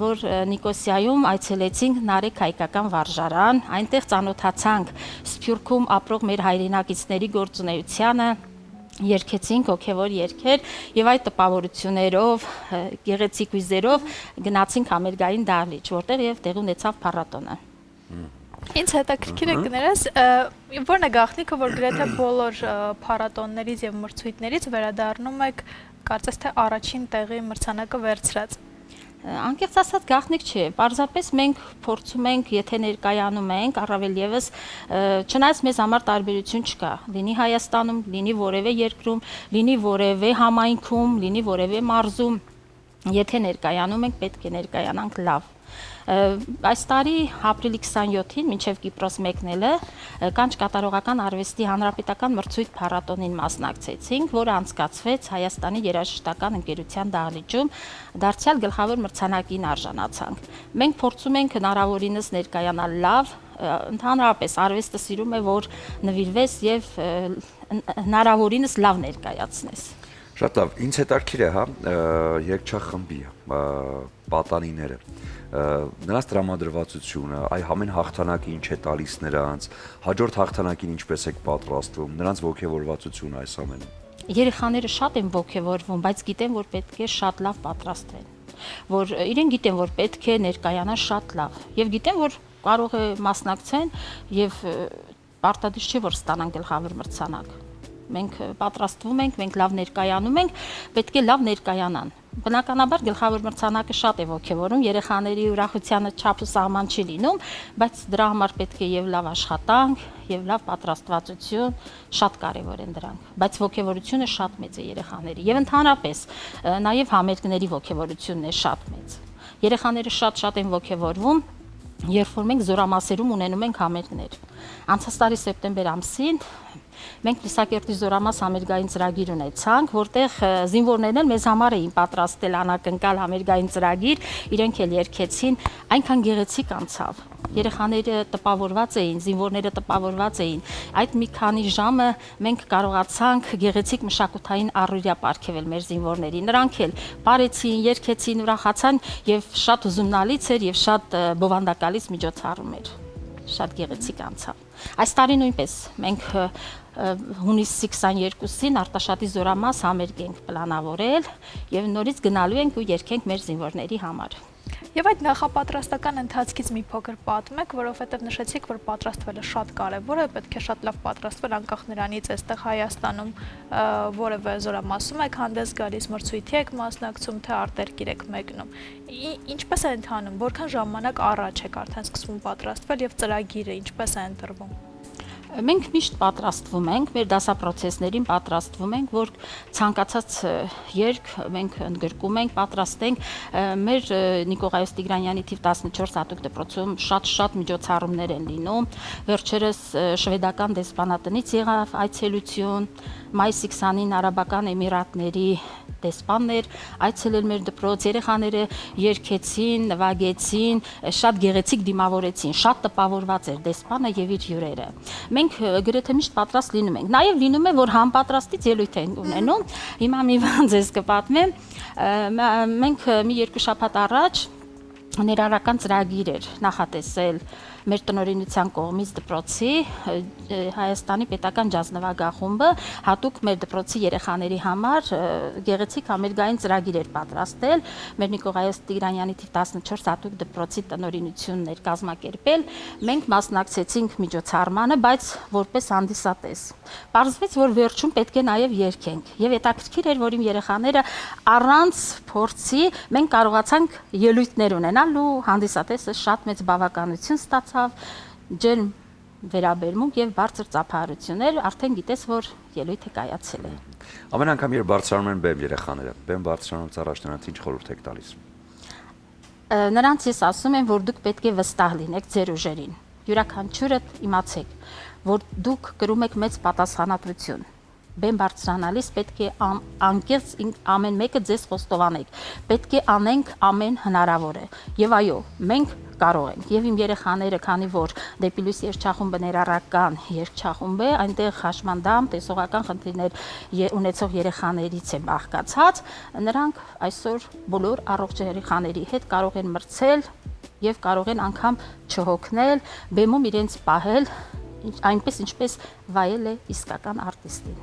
որ Նիկոսիայում այցելեցինք Նարեկ հայկական վարժարան, այնտեղ ծանոթացանք Սփյուռքում ապրող մեր հայրենակիցների գործունեությանը, երկեցինք հոգևոր երգեր եւ այդ տպավորություններով, գեղեցիկ հույզերով գնացինք համերգային դահլիճ, որտեղ եւ տեղ ունեցավ փառատոնը։ Ինձ հետաքրքիր է կներես, որն է գաղտնիքը, որ գրեթե բոլոր փառատոններից եւ մրցույթներից վերադառնում եք, կարծես թե առաջին տեղի մրցանակը վերցրած։ Անկեղծ ասած գաղտնիք չէ, պարզապես մենք փորձում ենք, եթե ներկայանում ենք, առավել եւս չնայած մեզ համար տարբերություն չկա, լինի Հայաստանում, լինի որևէ երկրում, լինի որևէ համայնքում, լինի որևէ մարզում, եթե ներկայանում ենք, պետք է ներկայանանք լավ։ Այս տարի ապրիլի 27-ին մինչև Կիպրոս մեկնելը կանչ կատարողական արվեստի հանրապետական մրցույթ փառատոնին մասնակցեցինք, որը անցկացվեց Հայաստանի երաժշտական ընկերության դահլիճում, դարձյալ գլխավոր մրցանակին արժանացանք։ Մենք փորձում ենք հնարավորինս ներկայանալ լավ, ընդհանրապես արվեստը սիրում է, որ նվիրվես եւ հնարավորինս լավ ներկայացնես։ Շատ լավ, ինձ հետաքրքիր է, հա, երգչախմբի պատանիները, նրանց տրամադրվածությունը, այ ամեն հաղթանակի ինչ է տալիս նրանց, հաջորդ հաղթանակին ինչպես եք պատրաստվում, նրանց ոգևորվածությունը այս ամենը։ Երեխաները շատ են ոգևորվում, բայց գիտեն, որ պետք է շատ լավ պատրաստվեն, որ իրեն գիտեն, որ պետք է ներկայանան շատ լավ եւ գիտեն, որ կարող է մասնակցեն եւ պարտադիր չէ, որ ստանան գլխավոր մրցանակ։ Մենք պատրաստվում ենք, մենք լավ ներկայանում ենք, պետք է լավ ներկայանան։ Բնականաբար գլխավոր մրցանակը շատ է ոգևորում, երեխաների ուրախությանը չափ ու սահման չի լինում, բայց դրա համար պետք է եւ լավ աշխատանք, եւ լավ պատրաստվածություն, շատ կարեւոր են դրանք։ Բայց ոգևորությունը շատ մեծ է երեխաների եւ ընդհանրապես նաեւ համերգների ոգևորությունն է շատ մեծ։ Երեխաները շատ են ոգևորվում, երբ որ մենք զորամասերում ունենում ենք համերգներ։ Անցած տարի սեպտեմբեր ամսին Մենք Լիսակերտի զորամաս համերգային ծրագիր ունեցանք, որտեղ զինվորներն էլ մեզ համար էին պատրաստել անակնկալ համերգային ծրագիր, իրենք էլ երգեցին, այնքան գեղեցիկ անցավ։ Երեխաները տպավորված էին, զինվորները տպավորված էին։ Այդ մի քանի ժամը մենք կարողացանք գեղեցիկ մշակութային առօրյա պարգևել մեր զինվորներին։ Նրանք էլ բարեցին, երգեցին, ուրախացան եւ շատ հուզումնալից էր եւ շատ բովանդակալից միջոցառում էր։ Շատ գեղեցիկ անցավ։ Այս տարի նույնպես մենք հունիսի 22-ին Արտաշատի զորամաս համերգ ենք պլանավորել եւ նորից գնալու ենք ու երգենք մեր զինվորների համար։ Եվ այդ նախապատրաստական ընթացքից մի փոքր պատմեք, որովհետև նշեցիք, որ պատրաստվելը շատ կարևոր է, պետք է շատ լավ պատրաստվել, անկախ նրանից այստեղ Հայաստանում որևէ զորամասում եք հանդես գալիս, մրցույթի եք մասնակցում, թե արտերկիր եք մեկնում։ Ինչպես է ընթանում, որքան ժամանակ առաջ եք արդեն սկսվում պատրաստվել եւ ծրագիրը ինչպես է ընտրվում։ Մենք միշտ պատրաստվում ենք, մեր դասապրոցեսներին պատրաստվում ենք, որ ցանկացած երգ մենք ընդգրկում ենք, պատրաստենք։ Մեր Նիկողայոս Տիգրանյանի թիվ 14 հատուկ դպրոցում շատ միջոցառումներ են լինում։ Վերջերս շվեդական դեսպանատնից եղավ այցելություն, մայիսի 20-ին Արաբական Էմիրատների դեսպաններ այցելել մեր դպրոց, երեխաները երգեցին, նվագեցին, շատ գեղեցիկ դիմավորեցին, շատ տպավորված էր դեսպանը եւ իր հյուրերը։ Մենք գրեթե միշտ պատրաստ լինում ենք։ Նաեւ լինում է, որ համապատրաստից ելույթ ենք ունենում։ Հիմա մի բան ձեզ կպատմեմ։ Մենք մի երկու շաբաթ առաջ ներառական ծրագիր էր նախատեսել մեր տնօրինության կողմից դպրոցի Հայաստանի պետական ջազ նվագախումբը հատուկ մեր դպրոցի երեխաների համար գեղեցիկ համերգային ծրագիր էր պատրաստել մեր Նիկողայոս Տիգրանյանի թիվ 14 հատուկ դպրոցի տնօրինությունն էր կազմակերպել մենք մասնակցեցինք միջոցառմանը բայց որպես հանդիսատես պարզվեց որ վերջում պետք է նաև երգենք եւ հետաքրքիր էր որ իմ երեխաները առանց փորձի մենք կարողացանք ելույթներ ունենալ ու հանդիսատեսը շատ մեծ բավականություն ստացավ ջերմ վերաբերմունք եւ բարձր ծափահարություններ արդեն գիտես որ ելույթը կայացել է ամեն անգամ երբ բարձրանում են բեմ երեխաները բեմ բարձրանալուց առաջ նրանց ինչ խորհուրդ եք տալիս նրանց ես ասում եմ որ դուք պետք է վստահ լինեք ձեր ուժերին յուրաքանչյուրը իմացեք որ դուք կրում եք մեծ պատասխանատվություն բեմ բարձրանալիս պետք է անկեղծ ամեն մեկը ձեզ խոստովանեք պետք է անենք ամեն հնարավորը եւ այո մենք կարող ենք եւ իմ երեխաները քանի որ դեպի լույս երգչախումբը ներառական երգչախումբ է այնտեղ հաշմանդամ տեսողական խնդիրներ ունեցող երեխաներից է բաղկացած նրանք այսօր բոլոր առողջ երեխաների հետ կարող են մրցել եւ կարող են անգամ չհոգնել բեմում իրենց պահել այնպես ինչպես վայել է իսկական արտիստին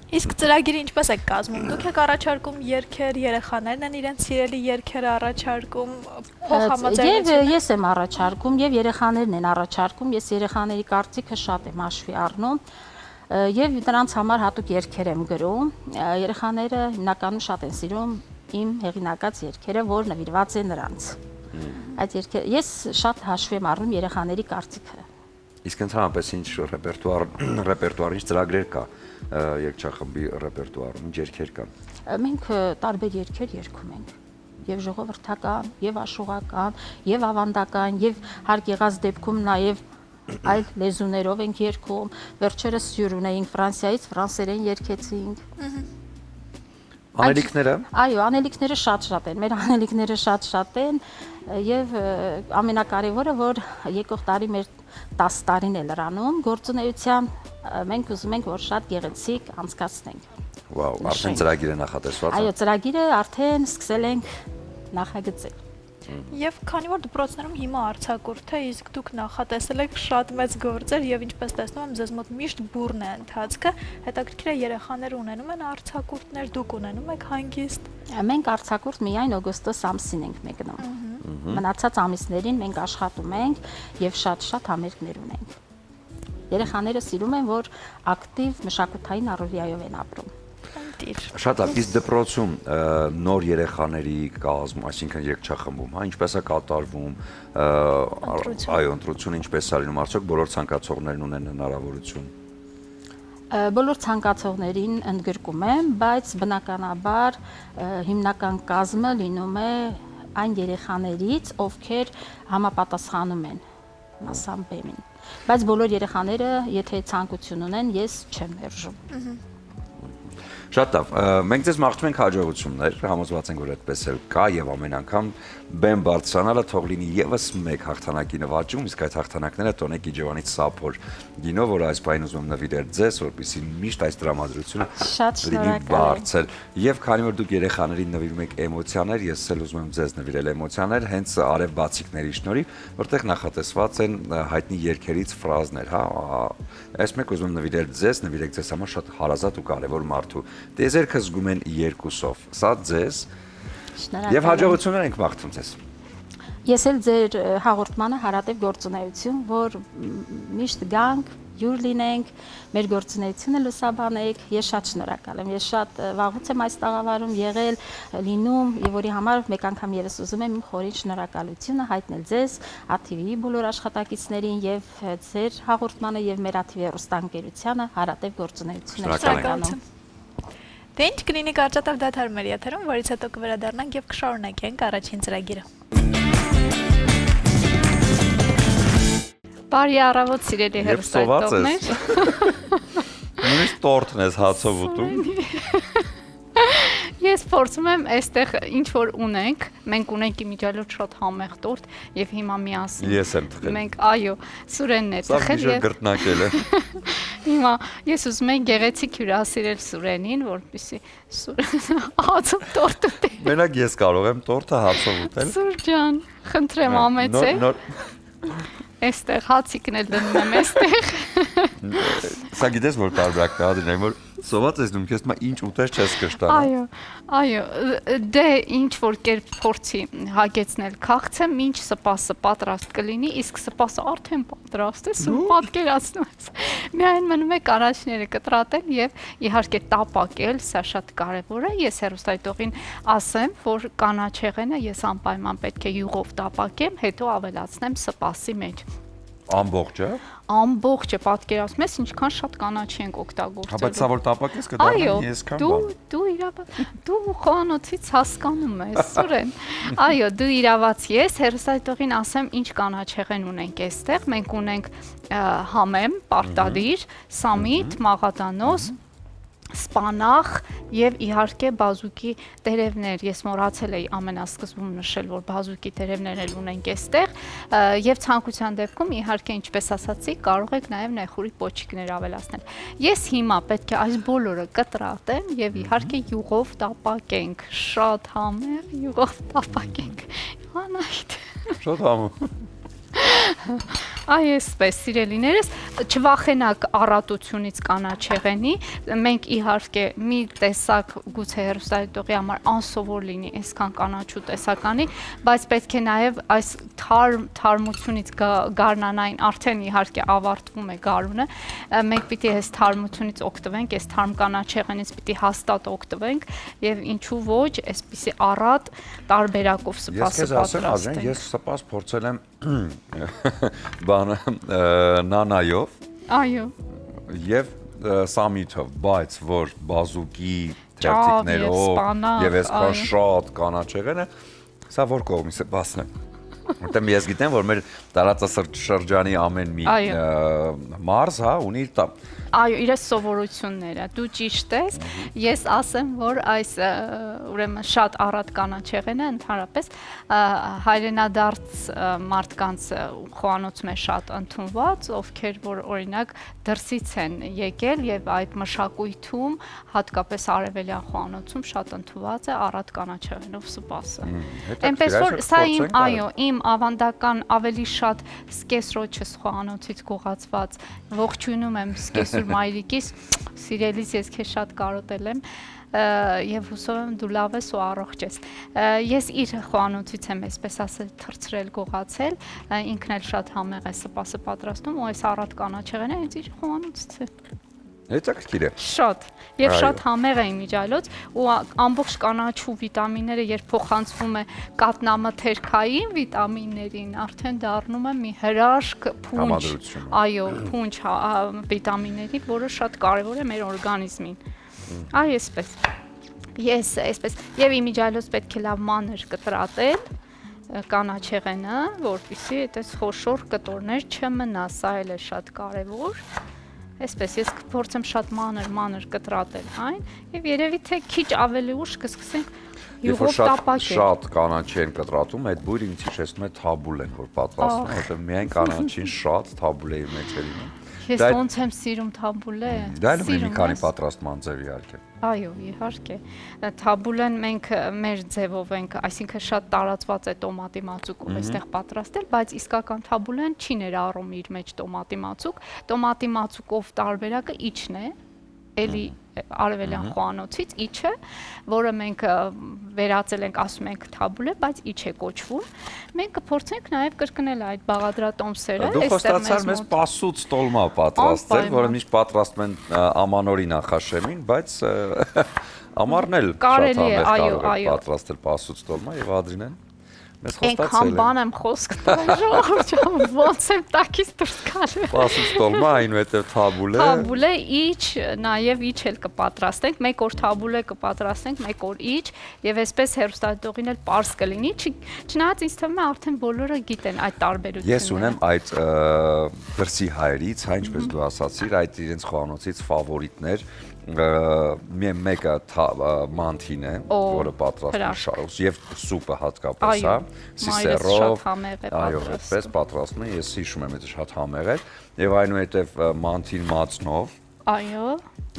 Իսկ ծրագիրը ինչպես եք կազմում դուք եք առաջարկում երգեր երեխաներն են իրենց սիրելի երգերը առաջարկում Եվ ես եմ առաջարկում եւ երեխաներն են առաջարկում ես երեխաների կարծիքը շատ եմ հաշվի առնում եւ նրանց համար հատուկ երգեր եմ գրում երեխաները հիմնականում շատ են սիրում իմ հեղինակած երգերը որ նվիրված է նրանց այդ երգերը ես շատ հաշվի եմ առնում երեխաների կարծիքը Իսկ ընդհանրապես ինչ ռեպերտուար ինչ ծրագրեր կա երգչախմբի ռեպերտուարում, ինչ երգեր կան։ Մենք տարբեր երգեր երգում ենք, եւ ժողովրդական, եւ աշխուղական, եւ ավանդական, եւ հարկ եղած դեպքում նաեւ այլ լեզուներով ենք երգում։ Վերջերս հյուր ունեինք Ֆրանսիայից, ֆրանսերեն երգեցինք։ Անելիքները։ Այո, անելիքները շատ են, մեր անելիքները շատ են եւ ամենակարևորը որ եկող տարի մեր 10 տարին է լրանում գործունեության մենք ուզում ենք որ շատ գեղեցիկ անցկացնենք։ Վաու, արդեն ծրագիրը նախատեսված է։ Այո, ծրագիրը արդեն սկսել ենք նախագծել։ Եվ քանի որ դպրոցներում հիմա արձակուրդ է, իսկ դուք նախատեսել եք շատ մեծ գործեր եւ ինչպես տեսնում եմ, ձեզ մոտ միշտ բուրն է ընթացքը, հետաքրքիր է երեխաները ունենում են արձակուրդներ, դուք ունենում եք հանգիստ։ Մենք արձակուրդ միայն օգոստոս ամսին ենք մեկնում։ Մնացած ամիսներին մենք աշխատում ենք եւ շատ համերգներ ունենք։ Երեխաները սիրում են, որ ակտիվ մշակութային առօրյայով են ապրում։ Շատ լավ, իսկ դպրոցում նոր երեխաների կազմ, այսինքն երգչախմբում, հա, ինչպես է կատարվում, այո, ընտրությունը ինչպես է լինում, արդյոք բոլոր ցանկացողներն ունեն հնարավորություն։ Բոլոր ցանկացողներին ընդգրկում եմ, բայց բնականաբար հիմնական կազմը լինում է այն երեխաներից, ովքեր համապատասխանում են մասամբ բեմին։ Բայց բոլոր երեխաները, եթե ցանկություն ունեն, ես չեմ մերժում։ Շատ լավ։ Մենք ձեզ մաղթում ենք հաջողություններ, համոզված ենք, որ այդպես էլ կա եւ ամեն անգամ բեմ բարձրանալը թող լինի եւս մեկ հաղթանակի նվաճում, իսկ այդ հաղթանակները Տոնե Կիջևանից Սափոր գինով, որ այս բանը ուզում նվիրել ձեզ, որպեսզի միշտ այս դրամատրությունը Շատ լինի շնորհակալ եմ։ բարձր։ Եվ քանի որ դուք երեխաներին նվիրում եք էմոցիաներ, ես էլ ուզում եմ ձեզ նվիրել էմոցիաներ, հենց արև բացիկների շնորհիվ, որտեղ նախատեսված են հայտնի երգերից ֆրազներ, հա։ Այս մեկ ուզում եմ նվիրել ձեզ, նվիրեք ձեզ համար շատ հարազատ ու կարևոր մարդու։ Տեզերքը զգում են երկուսով։ Սա ձեզ եւ հաջողություններ ենք մաղթում ձեզ։ Ես էլ ձեր հաղորդմանը հարատև գործունեություն, որ միշտ գանք, յուր լինենք, մեր գործունեությունը լուսաբանենք, ես շատ շնորհակալ եմ։ Ես շատ վաղուց եմ այս տաղավարում եղել, լինում, եւ որի համար մեկ անգամ եւս ուզում եմ իմ խորին շնորհակալությունը հայտնել ձեզ, ATV-ի բոլոր աշխատակիցներին եւ ձեր հաղորդմանը եւ մեր ATV հեռուստաընկերությանը հարատև գործունեություն եմ ցանկանում։ Դե ինչ կլինի կարճատև դադար մեր եթերում, որից հետո կվերադառնանք եւ կշարունակենք առաջին ծրագիրը։ Բարի առավոտ, սիրելի հեռուստադիտողներ։ Նույնիսկ տորթն ես հացով ուտում։ Ես փորձում եմ այստեղ ինչ որ ունենք, մենք ունենք իմիջիալոց շատ համեղ տորտ եւ հիմա միասին Ես եմ թխել։ մենք այո, Սուրենն է Սա թխել միշտ եւ գրտնակել է։ հիմա ես ուզում եմ գեղեցիկ հյուրասիրել Սուրենին, որպեսզի Սուրենը հացով տորտ ուտի։ Մենակ ես կարող եմ տորթը հացով ուտել։ Սուր ջան, խնդրեմ ամեցե։ Այստեղ հացիկն էլ դնում եմ այստեղ։ Սա գիտես որ տարբերակն է, Ադրինե, որ սոված ես դու քեզ մա ինչ ուտես չես կշտանա։ Այո, դե ինչ որ կերպ փորձի հագեցնել քաղցը, ինչ սպասը պատրաստ կլինի, իսկ սպասը արդեն պատրաստ է, սու պատկերացնում ես։ Միայն մնում է կանաչները կտրատել եւ իհարկե տապակել, սա շատ կարեւոր է։ Ես հեռուստայտողին ասեմ, որ կանաչեղենը ես անպայման պետք է յուղով տապակեմ, հետո ավելացնեմ սպասի մեջ։ Ամբողջը։ Ամբողջը պատկերացնում ես ինչքան շատ կանաչի ենք օգտագործել։ Հա, բայց սա որ տապակես կդառնա այսքան բան։ Դու խոհանոցից հասկանում ես, Սուրեն։ Այո, դու իրավաց ես, հեռուստայտողին ասեմ ինչ կանաչեղեն ունենք այստեղ։ Մենք ունենք համեմ, պարտադիր, սամիտ, մաղադանոս, սպանախ եւ իհարկե բազուկի տերևներ։ Ես մոռացել էի ամենասկզբում նշել, որ բազուկի տերևներն էլ ունենք այստեղ եւ ցանկության դեպքում իհարկե ինչպես ասացի, կարող եք նաեւ նեխուրի պոչիկներ ավելացնել։ Ես հիմա պետք է այս բոլորը կտրատեմ եւ իհարկե յուղով տապակենք, շատ համեղ յուղով տապակենք։ Անայդ։ Շատ համով։ Այսպես, սիրելիներս, չվախենակ առատությունից կանաչեղենի, մենք իհարկե մի տեսակ գուցե հեռուստադիտողի համար անսովոր լինի այսքան կանաչու տեսականի, բայց պետք է նաև այս թարմությունից գարնանային արդեն իհարկե ավարտվում է գարունը, մենք պիտի այս թարմությունից օգտվենք, այս թարմ կանաչեղենից պիտի հաստատ օգտվենք եւ ինչու ոչ, այսպիսի առատ տարբերակով սպասը պատրաստենք։ Ես սպաս փորձել եմ բանը նանայով Այո եւ սամիթով, բայց որ բազուկի թերթիկներով եւ այսքան շատ կանաչեղենը, սա որ կողմից է բասնեմ։ Որտեղ ես գիտեմ, որ մեր տարածաշրջանի ամեն մի մարզ, հա, ունի Այո, իր սովորությունները, դու ճիշտ ես, ես ասեմ, որ այս ուրեմն շատ առատ կանաչեղենը ընդհանրապես հայրենադարձ մարդկանց խոհանոցում է շատ ընդունված, ովքեր որ օրինակ դրսից են եկել եւ այդ մշակույթում, հատկապես արևելյան խոհանոցում շատ ընդունված է առատ կանաչեղենով սպասը։ Այնպես որ սա իմ ավանդական ավելի շատ սկեսրոջս խոհանոցից գողացված ողջունում եմ սկես մայրիկիս, սիրելիս ես քեզ շատ կարոտել եմ եւ հուսով եմ դու լավ ես ու առողջ ես։ Ես իր խոհանոցից եմ այսպես ասել թրծրել գողացել, ինքն էլ շատ համեղ է սպասը պատրաստում ու այս առատ կանաչեղենը հենց իր խոհանոցից է։ Հետաքրքիր է։ Շատ եւ շատ համեղ է իմիջիալոց ու ամբողջ կանաչու վիտամինները երբ փոխանցվում է կատնամթերքային վիտամիններին, արդեն դառնում է մի հրաշք փունջ։ Այո, փունջ վիտամինների, որը շատ կարեւոր է մեր օրգանիզմին։ Այ այսպես։ Ես այսպես եւ իմիջիալոց պետք է լավ մանր կտրատել կանաչեղենը, որպեսզի այդպես խոշոր կտորներ չմնա, սա էլ է շատ կարևոր։ Այսպես ես կփորձեմ շատ մանր կտրատել այն եւ երևի թե քիչ ավելի ուշ կսկսենք յուղով տապակել։ Շատ կանաչի են կտրատում, այդ բույրը ինձ հիշեցնում է թաբուլեն, որ պատրաստում են, որտեղ միայն կանաչին շատ թաբուլեի մեջ է լինում։ Ես ոնց եմ սիրում թաբուլե։ Դա էլ ունի մի քանի պատրաստման ձև իհարկե։ Այո, իհարկե։ Թաբուլեն մենք մեր ձևով ենք, այսինքն շատ տարածված է տոմատի մածուկով այստեղ պատրաստել, բայց իսկական թաբուլեն չի ներառում իր մեջ տոմատի մածուկ։ Տոմատի մածուկով տարբերակը իջն է, էլի արևելյան խոհանոցից իջը, որը մենք վերածել ենք, ասում ենք թաբուլե, բայց իջ է կոչվում։ Մենք կփորձենք նաև կրկնել այդ բաղադրատոմսերը, Դու խոստացար մեզ պասուց տոլմա պատրաստել, որը միշտ պատրաստում են ամանորի նախաշեմին, բայց ամառն էլ շատ համեղ կարող է պատրաստել պասուց տոլմա եւ Ադրինեն մեզ խոստացել է։ Այնքան բան եմ խոսք տվել ժողովրդին, ոնց եմ տակից դուրս գալու։ Պասուց տոլմա, այնուհետև թաբուլե։ Թաբուլե, իջ, նաև իջ էլ կպատրաստենք, մեկ օր թաբուլե կպատրաստենք, մեկ օր իջ, եւ այսպես հեռուստադիտողին էլ պարզ կլինի, չնայած ինձ թվում է արդեն բոլորը գիտեն այդ տարբերությունները։ Ես ունեմ այդ դրսի հայերից, հա ինչպես դու ասացիր, այդ իրենց խոհանոցից ֆավորիտներ մեկը մանթին է, որը պատրաստում է եւ սուպը հատկապես, հա, սիսերով, այո, այդպես պատրաստում են, ես հիշում եմ, դա շատ համեղ է, եւ այնուհետեւ մանթին մածնով, այո,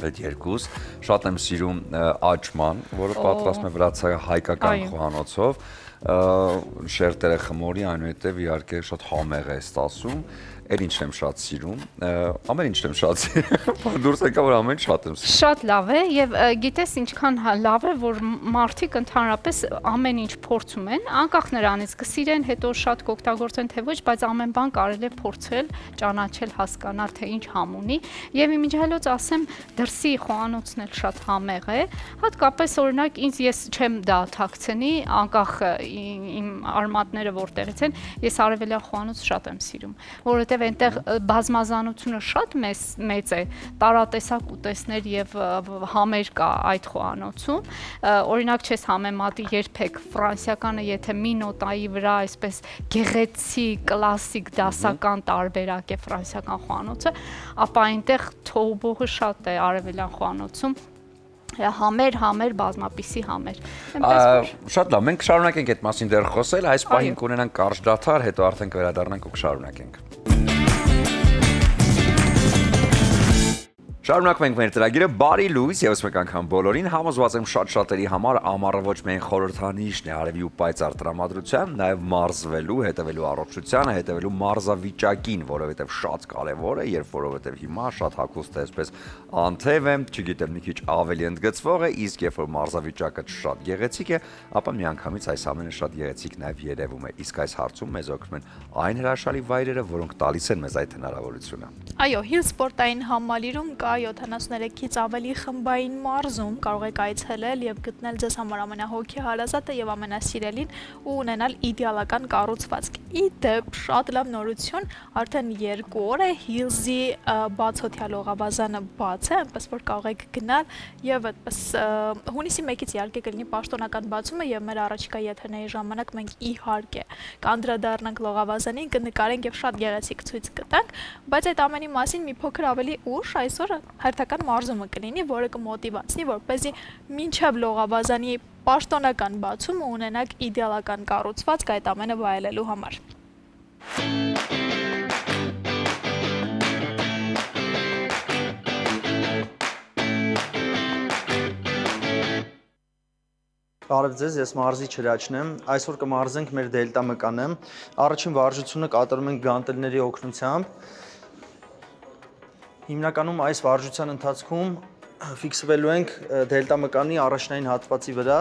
այդ երկուս, շատ եմ սիրում աճման, որը պատրաստում է վրացական հայկական խոհանոցով, շերտերը խմորի, այնուհետեւ իհարկե շատ համեղ է ստացում։ Էլ ինչն եմ շատ սիրում, ամեն ինչն եմ շատ սիրում, դուրս եկա, որ ամեն շատ եմ սիրում։ Շատ լավ է եւ գիտես ինչքան լավ է, որ մարդիկ ընդհանրապես ամեն ինչ փորձում են, անկախ նրանից կսիրեն, հետո շատ կօգտագործեն թե ոչ, բայց ամեն բան կարելի է փորձել, ճանաչել, հասկանալ թե ինչ համ ունի եւ իմիջիայլոց ասեմ, դրսի խոհանոցն էլ շատ համեղ է, հատկապես օրինակ ինձ ես չեմ դա թաքցնի, անկախ իմ արմատները որտեղից են, ես արևելյան խոհանոց շատ եմ սիրում, որովհետեւ այնտեղ բազմազանությունը շատ մեծ է, տարատեսակ ուտեստներ եւ համեր կա այդ խոհանոցում, օրինակ չես համեմատի երբեք ֆրանսիականը, եթե մի նոտայի վրա այսպես գեղեցիկ, կլասիկ, դասական տարբերակ է ֆրանսիական խոհանոցը, ապա այնտեղ թողբողը շատ է արևելյան խոհանոցում համեր բազմապիսի համեր։ Շատ լավ, մենք շարունակենք այդ մասին դեռ խոսել, այս պահին կունենանք կարճ դադար, հետո արդեն կվերադառնանք ու կշարունակենք։ Շարունակում ենք մեր ծրագիրը, բարի լույս եւս մեկ անգամ բոլորին, համոզված եմ շատ-շատերի համար ամառը ոչ միայն խորհրդանիշն է արևի ու պայծառ տրամադրության, նաեւ մարզվելու, հետևելու առողջությանը, հետևելու մարզավիճակին, որովհետեւ շատ կարեւոր է, որովհետեւ հիմա շատ հագուստ է այսպես անթև է, չգիտեմ, մի քիչ ավելի ընդգծվող է, իսկ երբ որ մարզավիճակը շատ գեղեցիկ է, ապա միանգամից այս ամենը շատ գեղեցիկ նաեւ երևում է։ Իսկ այս հարցում մեզ օգնում են այն հրաշալի վայրերը, որոնք տալիս են մեզ այդ հնարավորությունը։ Այո, Հիլ սպորտային համալիրում կա 73-ից ավելի խմբային մարզում, կարող եք այցելել եւ գտնել ձեզ համար ամենահոգեհարազատը եւ ամենասիրելին ու ունենալ իդեալական կառուցվածք։ Ի դեպ, շատ լավ նորություն, արդեն 2 օր է Հիլզի բացօթյա լողավազանը բաց է, այնպես որ կարող եք գնալ եւ այդպես հունիսի 1-ից իհարկե կլինի պաշտոնական բացումը եւ մեր առաջիկա եթերների ժամանակ մենք իհարկե կանդրադառնանք լողավազանին, կնկարենք եւ շատ գեղեցիկ ցույց կտանք, բայց այդ ամենի մասին մի փոքր ավելի ուշ այսօր հերթական մարզումը կլինի, որը կմոտիվացնի, որպեսզի մինչև լողավազանի պաշտոնական բացումը ունենաք իդեալական կառուցվածք այդ ամենը վայելելու համար։ Բարև ձեզ, ես մարզիչ Հրաչն եմ, այսօր կմարզենք մեր դելտա մկանը, առաջին վարժությունը կատարում ենք գանտելների օգնությամբ, հիմնականում այս վարժության ընթացքում ֆիքսվելու ենք դելտա մկանի առաջնային հատվածի վրա,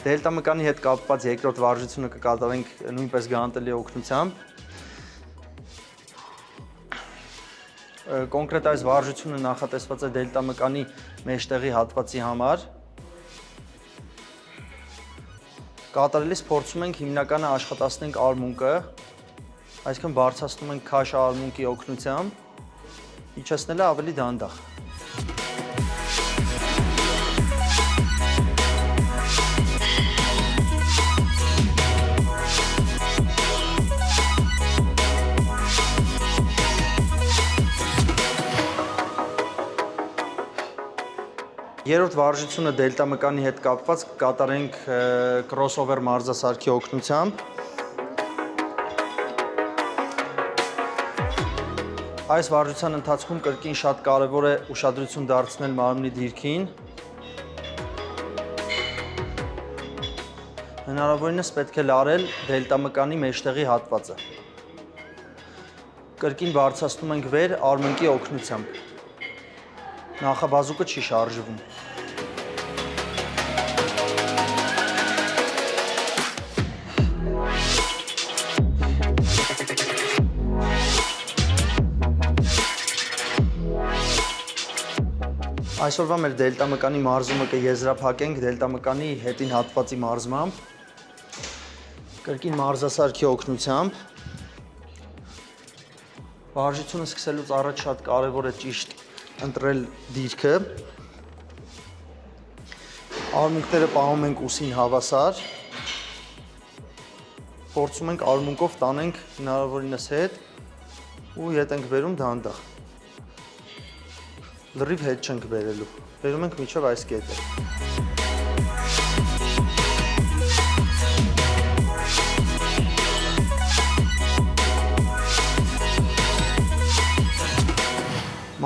Դելտա մկանի հետ կապված երկրորդ վարժությունը կկատարենք նույնպես գանտելի օգնությամբ։ կոնկրետ այս վարժությունը նախատեսված է դելտա մկանի մեջտեղի հատվածի համար։ Կատարելիս փորձում ենք հիմնականը աշխատացնենք արմունկը, այսինքն բարձրացնում ենք քաշ արմունկի օգնությամբ, իջեցնելը ավելի դանդաղ։ Երրորդ վարժությունը դելտա մկանի հետ կապված կատարենք crossover մարզասարքի օգնությամբ։ Այս վարժության ընթացքում կրկին շատ կարևոր է ուշադրություն դարձնել մարմնի դիրքին։ Հնարավորինս պետք է լարել դելտա մկանի մեջտեղի հատվածը։ Կրկին բարձրացնում ենք վեր արմունկի օգնությամբ։ Նախաբազուկը չի շարժվում։ Այսօրվա մեր դելտա մկանի մարզումը կեզրափակենք դելտա մկանի հետին հատվածի մարզմամբ, կրկին մարզասարքի օգնությամբ։ Վարժությունը սկսելուց առաջ շատ կարևոր է ճիշտ ընտրել դիրքը։ Արմունկները պահում ենք ուսին հավասար։ Փորձում ենք արմունկով տանենք հնարավորինս հետ ու ետ ենք բերում դանդաղ։ Լրիվ հետ չենք բերելու։ Բերում ենք մինչև այս կետը։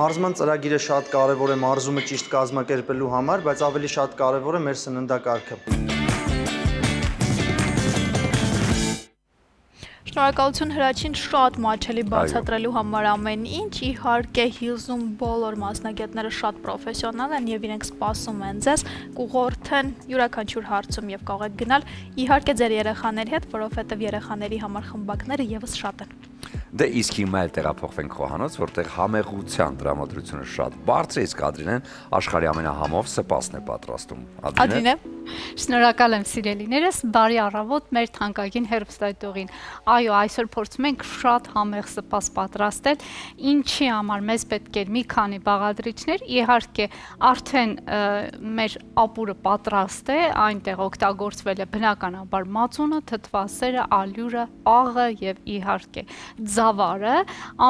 Մարզման ծրագիրը շատ կարևոր է մարզումը ճիշտ կազմակերպելու համար, բայց ավելի շատ կարևոր է մեր սննդակարգը։ Շնորհակալություն Հրաչին շատ մատչելի բացատրելու համար ամեն ինչ, իհարկե Hills-ում բոլոր մասնագետները շատ պրոֆեսիոնալ են եւ իրենք սպասում են ձեզ, կուղղորդեն յուրաքանչյուր հարցում եւ կարող եք գնալ իհարկե ձեր երեխաների հետ, որովհետեւ երեխաների համար խմբակները եւս շատ են։ Դե իսկ հիմա էլ տեղափոխվենք խոհանոց, որտեղ համեղության տրամադրությունը շատ բարձր է, իսկ Ադրինեն աշխարհի ամենահամով սպասն է պատրաստում։ Ադրինե, Շնորհակալ եմ սիրելիներս, բարի առավոտ մեր թանկագին հեռուստադիտողին։ Այո, այսօր փորձում ենք շատ համեղ սպաս պատրաստել, ինչի համար մեզ պետք է մի քանի բաղադրիչներ, իհարկե արդեն մեր ապուրը պատրաստ է, այնտեղ օգտագործվել է բնականաբար մածունը, թթվասերը, ալյուրը, աղը եւ իհարկե ձավարը,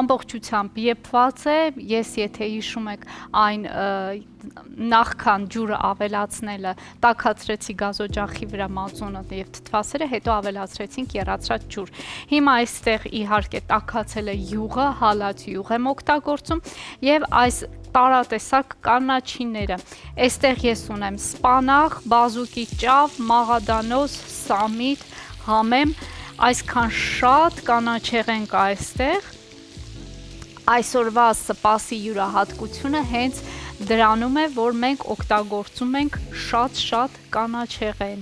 ամբողջությամբ եփված է, ես եթե հիշում եք այն նախքան ջուրը ավելացնելը տաքացրեցի գազօջախի վրա մածունը եւ թթվասերը, հետո ավելացրեցինք եռացրած ջուր։ Հիմա այստեղ իհարկե տաքացել է յուղը, հալած յուղ եմ օգտագործում եւ այս տարատեսակ կանաչիները։ Այստեղ ես ունեմ սպանաղ, բազուկի ճավ, մաղադանոց, սամիտ, համեմ, այսքան շատ կանաչեղեն կա այստեղ։ Այսօրվա սպասի յուրահատկությունը հենց դրանում է, որ մենք օգտագործում ենք շատ կանաչեղեն։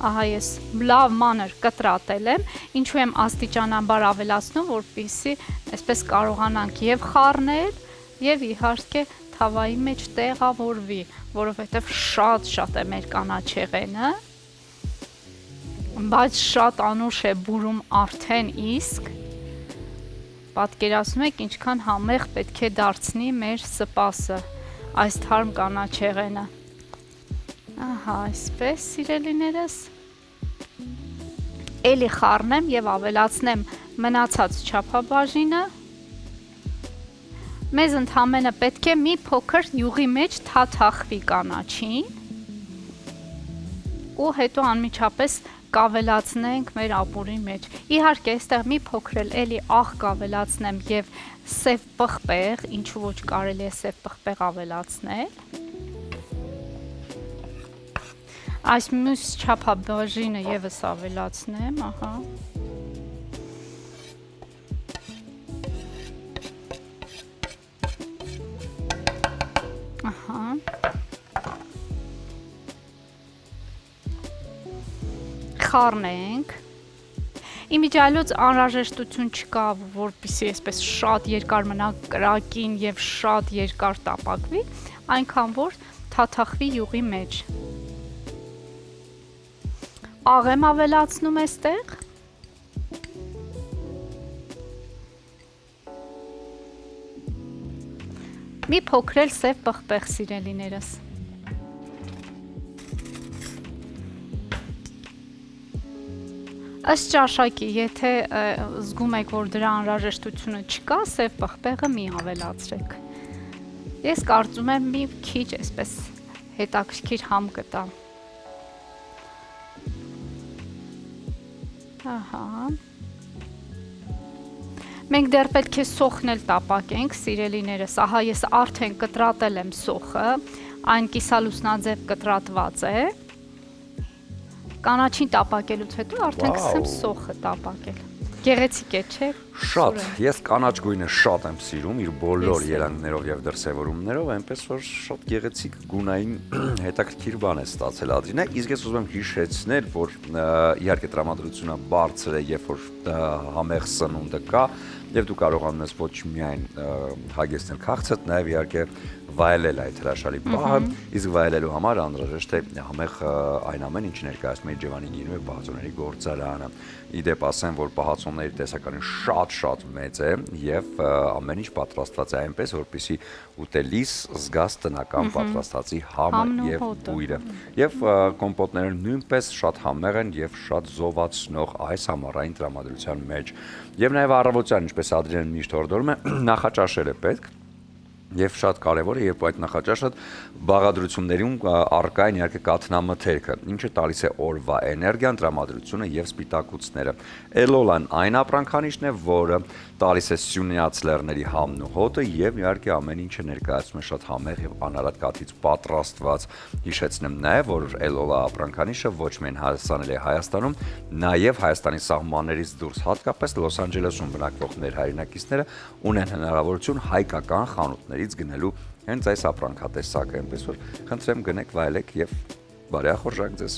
Ահա ես լավ մանր կտրատել եմ, ինչու եմ աստիճանաբար ավելացնում, որպեսզի այսպես կարողանանք եւ խառնել եւ իհարկե թավայի մեջ տեղավորվի, որովհետեւ շատ է մեր կանաչեղենը, բայց շատ անուշ է բուրում արդեն իսկ։ Պատկերացնում եք ինչքան համեղ պետք է դարձնի մեր սպասը, այս թարմ կանաչեղենը։ Ահա, այսպես սիրելիներս։ Էլի խառնեմ եւ ավելացնեմ մնացած չափաբաժինը։ Մեզ ընդամենը պետք է մի փոքր յուղի մեջ թաթախվի կանաչին ու հետո անմիջապես կավելացնենք մեր ապուրի մեջ։ Իհարկե, այստեղ մի փոքր էլի աղ կավելացնեմ եւ սև պղպեղ, ինչու ոչ կարելի է սև պղպեղ ավելացնել։ Այս մյուս չափաբաժինը եւս ավելացնեմ, ահա։ Ահա։ Խառնենք Իմիջիալոց անհրաժեշտություն չկա, որպեսզի այսպես շատ երկար մնա կրակին եւ շատ երկար տապակվի, այնքան որ թաթախվի յուղի մեջ։ Աղեմ ավելացնում էստեղ։ Մի փոքրել սև պղպեղ սիրելիներս։ Ըստ ճաշակի, եթե զգում եք, որ դրա անհրաժեշտությունը չկա, սև պղպեղը մի ավելացրեք։ Ես կարծում եմ մի քիչ այսպես հետաքրքիր համ կտա։ Ահա։ Մենք դեռ պետք է սոխն էլ տապակենք, սիրելիներս, ահա ես արդեն կտրատել եմ սոխը, այն կիսալուսնաձև կտրատված է, կանաչին տապակելուց հետո արդեն կսեմ սոխը տապակել, գեղեցիկ է, չէ՞։ Շատ, ես կանաչ գույնը շատ եմ սիրում, իր բոլոր երանգներով և դրսևորումներով, այնպես որ շատ գեղեցիկ գունային հետաքրքիր բան է ստացել Ադրինե, իսկ ես ուզում եմ հիշեցնել, որ իհարկե տրամադրությունը բարձր է, երբ որ համեղ սնունդը կա, եւ դու կարողանում ես ոչ միայն հագեցնել քաղցդ, նաեւ իհարկե վայելել այդ հրաշալի պահը, իսկ վայելելու համար անհրաժեշտ է համեղ այն ամեն ինչ ներկայացնում է Ջևանի գինու եւ պահածոների գործարանը։ Իդեպ ասեմ, որ պահածոների տեսականը շատ մեծ է եւ ամեն ինչ պատրաստված է այնպես, որպեսզի ուտելիս զգաս տնական պատրաստածի համը եւ բույրը։ Եվ կոմպոտները նույնպես շատ համեղ են եւ շատ զովացնող այս ամառային տրամադրության մեջ։ Եվ նաեւ առավոտյան, ինչպես Ադրինեն միշտ հորդորում է, նախաճաշել է պետք։ Եվ շատ կարևոր է, երբ այդ նախաճաշը բաղադրություններում առկա են իհարկե կաթնամթերքը, ինչը տալիս է օրվա էներգիան, տրամադրությունը եւ սպիտակուցները։ Էլոլան այն ապրանքանիշն է, որը տալիս է Սյունյաց լեռների համն ու հոտը եւ իհարկե ամեն ինչը ներկայացնում է շատ համեղ եւ անարատ կաթից պատրաստված։ Հիշեցնեմ նաեւ, որ Էլոլա ապրանքանիշը ոչ միայն հասանելի է Հայաստանում, նաեւ Հայաստանի սահմաններից դուրս, հատկապես Լոս Անջելեսում բնակվող մեր հայրենակիցները ունեն հնարավորություն հայկական խանութներից գնելու հենց այս ապրանքատեսակը, այնպես որ խնդրեմ գնեք, վայելեք եւ բարեխորժակ ձեզ։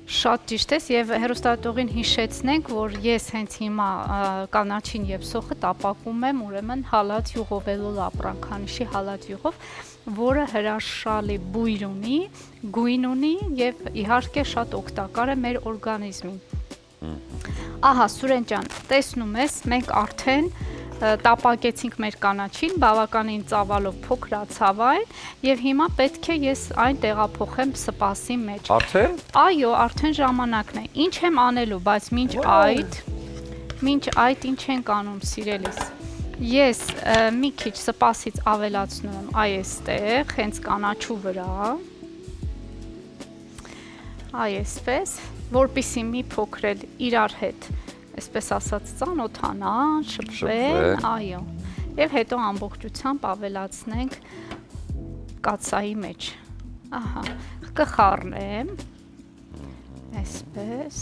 Շատ ճիշտ ես եւ հերոստատողին հիշեցնենք, որ ես հենց հիմա կանաչին եւ սոխը տապակում եմ, ուրեմն հալած յուղով Էլոլա ապրանքանիշի հալած յուղով, որը հրաշալի բույր ունի, գույն ունի եւ իհարկե շատ օգտակար է մեր օրգանիզմին։ Ահա Սուրեն ջան, տեսնում ես, մենք արդեն տապակեցինք մեր կանաչին, բավականին ծավալով փոքրացավ այն եւ հիմա պետք է ես այն տեղափոխեմ սպասի մեջ։ Արդեն? Այո, արդեն ժամանակն է։ Ինչ եմ անելու, բայց մինչ այդ ինչ ենք անում, սիրելիս։ Ես մի քիչ սպասից ավելացնում եմ այստեղ, հենց կանաչու վրա։ Այսպես, որպեսզի մի փոքր իրար հետ այսպես ասած ծանոթանան, շփվեն, այո։ Եվ հետո ամբողջությամբ ավելացնենք կաթսայի մեջ։ Ահա, կխառնեմ։ Այսպես։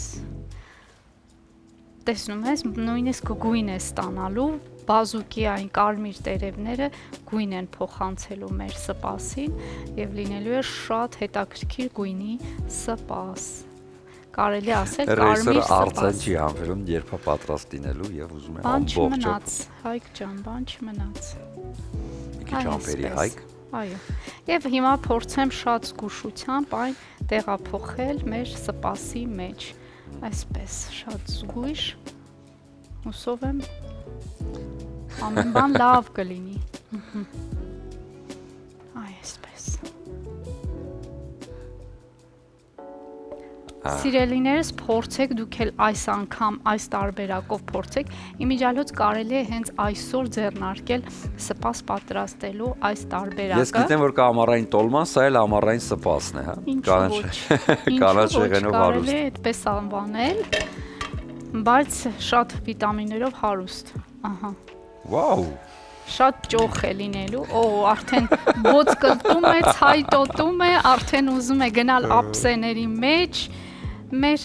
Տեսնում ես, նույնիսկ գույն է ստանալու, բազուկի այն կարմիր տերևները գույն են փոխանցելու մեր սպասին եւ լինելու է շատ հետաքրքիր գույնի սպաս։ Կարելի ասել կարմիր սպաս։ Արդեն չի համբերում, երբ է պատրաստ լինելու եւ ուզում է ամբողջը։ Բան չմնաց, Հայկ ջան, բան չմնաց։ Մի քիչ ամբերի Հայկ։ Այո։ Եվ հիմա փորձեմ շատ զգուշությամբ այն տեղափոխել մեր սպասի մեջ։ Այսպես, շատ զգույշ։ Հուսով եմ ամեն բան լավ կլինի։ Այսպես։ Սիրելիներս, փորձեք դուք էլ այս անգամ այս տարբերակով փորձեք, իմիջիալոց կարելի է հենց այսօր ձեռնարկել սպաս պատրաստելու այս տարբերակը։ Ես գիտեմ, որ կա ամառային տոլման, սա էլ ամառային սպասն է, հա։ Կանաչ եղենով հարուստ։ Կարելի է այդպես անվանել, բայց շատ վիտամիններով հարուստ։ Ահա։ Վաու։ Շատ ճոխ է լինելու, արդեն ոց կլտում է, ցայտոտում է, արդեն ուզում է գնալ ափսեների մեջ, մեր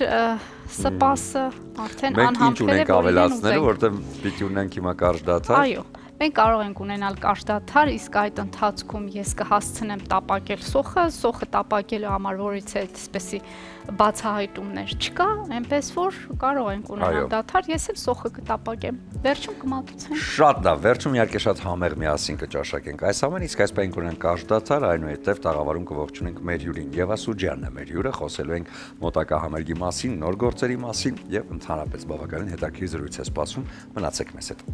սպասը արդեն անհամբեր է, որ իրեն ուզենք ավելացնելու, որտեղ պիտի ունենք հիմա կարճ դադար։ Այո, Մենք կարող ենք ունենալ կարճ դադար, իսկ այդ ընթացքում ես կհասցնեմ տապակել սոխը տապակելու համար, որից էլ այսպեսի բացահայտումներ չկա, այնպես որ կարող ենք ունենալ դադար, ես էլ սոխը կտապակեմ, վերջում կմատուցենք։ Շատ լավ, վերջում իհարկե շատ համեղ միասին կճաշակենք այս ամեն, իսկ այս պահին կունենք կարճ դադար, այնուհետև տաղավարում կողջունենք մեր հյուրին։ Եվա Սուջյանն է մեր հյուրը, խոսելու ենք մոտակա համերգի մասին, նոր գործերի մասին եւ ընդհանրապես բավականին հետաքրքիր զրույց է սպասում, մնացեք մեզ հետ։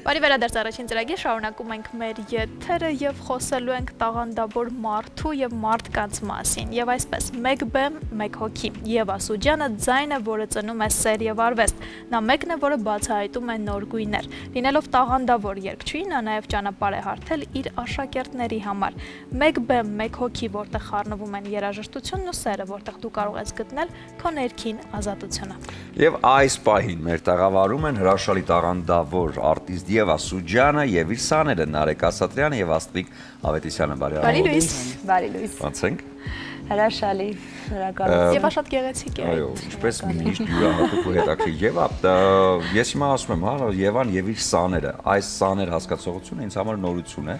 Բարի վերադարձ առաջին ծրագիր, շարունակում ենք մեր եթերը եւ խոսելու ենք տաղանդավոր մարդու եւ մարդկանց մասին։ Եվ այսպես, մեկ բեմ, մեկ հոգի։ Եվա Սուջյանը ձայն է, որը ծնում է սեր եւ արվեստ։ Նա մեկն է, որը բացահայտում է նոր գույներ։ Լինելով տաղանդավոր երգչուհի, նա նաեւ ճանապարհ է հարթել իր աշակերտների համար։ Մեկ բեմ, մեկ հոգի, որտեղ խառնվում են երաժշտությունն ու սերը, որտեղ դու կարող ես գտնել քո ներքին ազատությունը։ Եվ այս պահին մեր տաղավարում են հրաշալի տաղանդավոր արտիստ Եվա Սուջյանը եւ իր սաները Նարեկ Ասատրյանը եւ Աստղիկ Ավետիսյանը։ Բարի լույս։ Բարի լույս։ Ոնց ենք։ Հրաշալի, շնորհակալություն։ Եվա շատ գեղեցիկ է։ Այո, ինչպես միշտ յուրահատուկ ու հետաքրքիր։ Եվա, ես հիմա ասում եմ, հա, Եվան եւ իր սաները, այս սաներ հասկացողությունը ինձ համար նորություն է։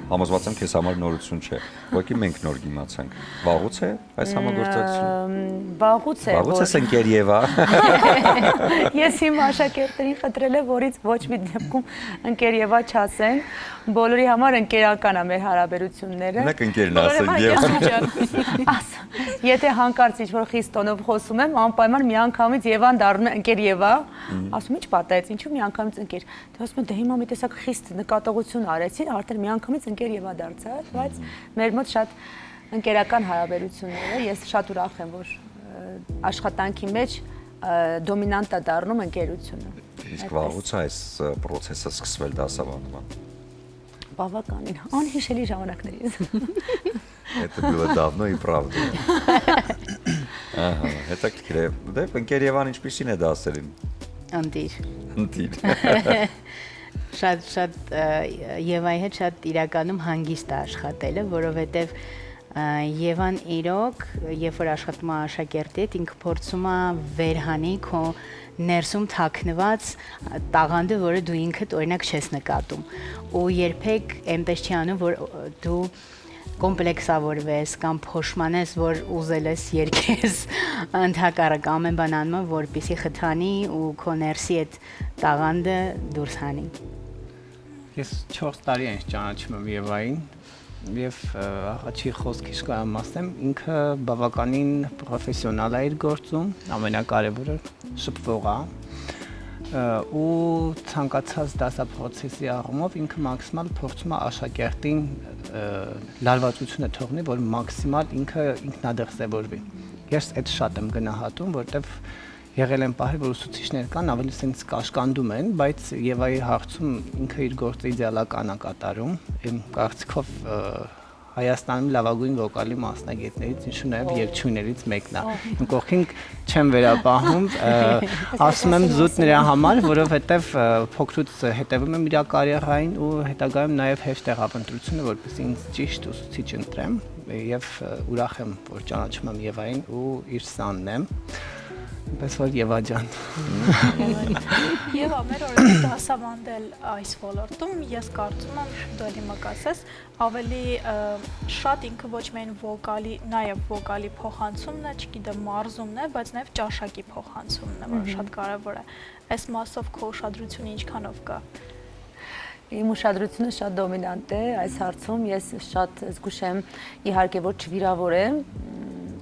Համոզված եմ, քեզ համար նորություն չէ։ Ուղղակի մենք նոր իմացանք։ Վաղուց է այս համագործակցությունը։ Վաղուց է։ Վաղուց է ընկեր Եվա։ Ես իմ աշակերտներին խնդրել եմ, որից ոչ մի դեպքում ընկեր Եվա չասեն։ Բոլորի համար ընկերական է մեր հարաբերությունները։ Մենակ ընկերն ասեն Եվա։ Եթե հանկարծ ինչ-որ խիստ տոնով խոսում եմ, անպայման միանգամից Եվան դառնում է ընկեր Եվա, ասում ինչ պատահեց, ինչու միանգամից ընկեր։ Դե ասում եմ, դե հիմա մի տեսակ խիստ նկատողություն արեցին, արդեն միանգամից ընկեր Եվա դարձավ, բայց մեր մոտ շատ ընկերական հարաբերություններ է, ես շատ ուրախ եմ, որ աշխատանքի մեջ դոմինանտ է դառնում ընկերությունը։ Իսկ վաղուց այս process-ը սկսվել դասավանդման։ Բավականին, անհիշելի ժամանակներից։ Это было давно и правда։ Ահա, հետաքրքիր է։ Դե ընկեր Եվան ինչպիսին է դասերին։ Ընտիր։ Ընտիր։ Շատ Եվայի հետ շատ իրականում հանգիստ է աշխատելը, որովհետև Եվան իրոք, երբ որ աշխատում է աշակերտի հետ, ինքը փորձում է վերհանի քո ներսում թաքնված տաղանդը, որը դու ինքդ օրինակ չես նկատում։ Ու երբեք այնպես չի անում, որ դու կոմպլեքսավորվես կամ փոշմանես, որ ուզել ես երկես, ընդհակառակ ամեն բան անում, որպեսզի խթանի ու քո ներսի այդ տաղանդը դուրս հանի։ Ես 4 տարի եմ ճանաչում եմ Եվային եւ աղաչի խոսքից կամ ասեմ, ինքը բավականին պրոֆեսիոնալ է իր գործում, ամենակարևորը շփվող է ու ցանկացած դասապրոցեսի առումով ինքը մաքսիմալ փորձում է աշակերտին լարվածությունը թողնի, որ մաքսիմալ ինքը ինքնադրսևորվի։ Ես այդ շատ եմ գնահատում, որտեվ եղել են պահեր, որ ուսուցիչներ կան, ավելի sense կաշկանդում են, բայց Եվայի հարցում ինքը իր գործը իդեալական է կատարում։ Իմ կարծիքով Հայաստանում լավագույն վոկալի մասնագետներից, ինչու նաև երգչուհիներից մեկն է։ Իմ կողքին չեմ վերապահում, ասում եմ զուտ նրա համար, որովհետև փոքրուց հետևում եմ իր կարիերային ու հետագայում նաև հեշտ տեղափոխությունը, որպեսզի ինձ ճիշտ ուսուցիչ ընտրեմ եւ ուրախ եմ, որ ճանաչում եմ Եվային ու իր սանն եմ։ Պես որ Եվա ջան։ Եվա, մեր օրերս դասավանդել այս ոլորտում, ես կարծում եմ, դու էլ հիմա կասես, ավելի շատ ինքը ոչ միայն վոկալի, նաև վոկալի փոխանցումն է, չգիտեմ, մարզումն է, բայց նաև ճաշակի փոխանցումն է, որը շատ կարևոր է։ Այս մասով քո ուշադրությունը ինչքանով կա։ Իմ ուշադրությունը շատ դոմինանտ է այս հարցում, ես շատ զգուշ եմ, իհարկե որ չվիրավորեմ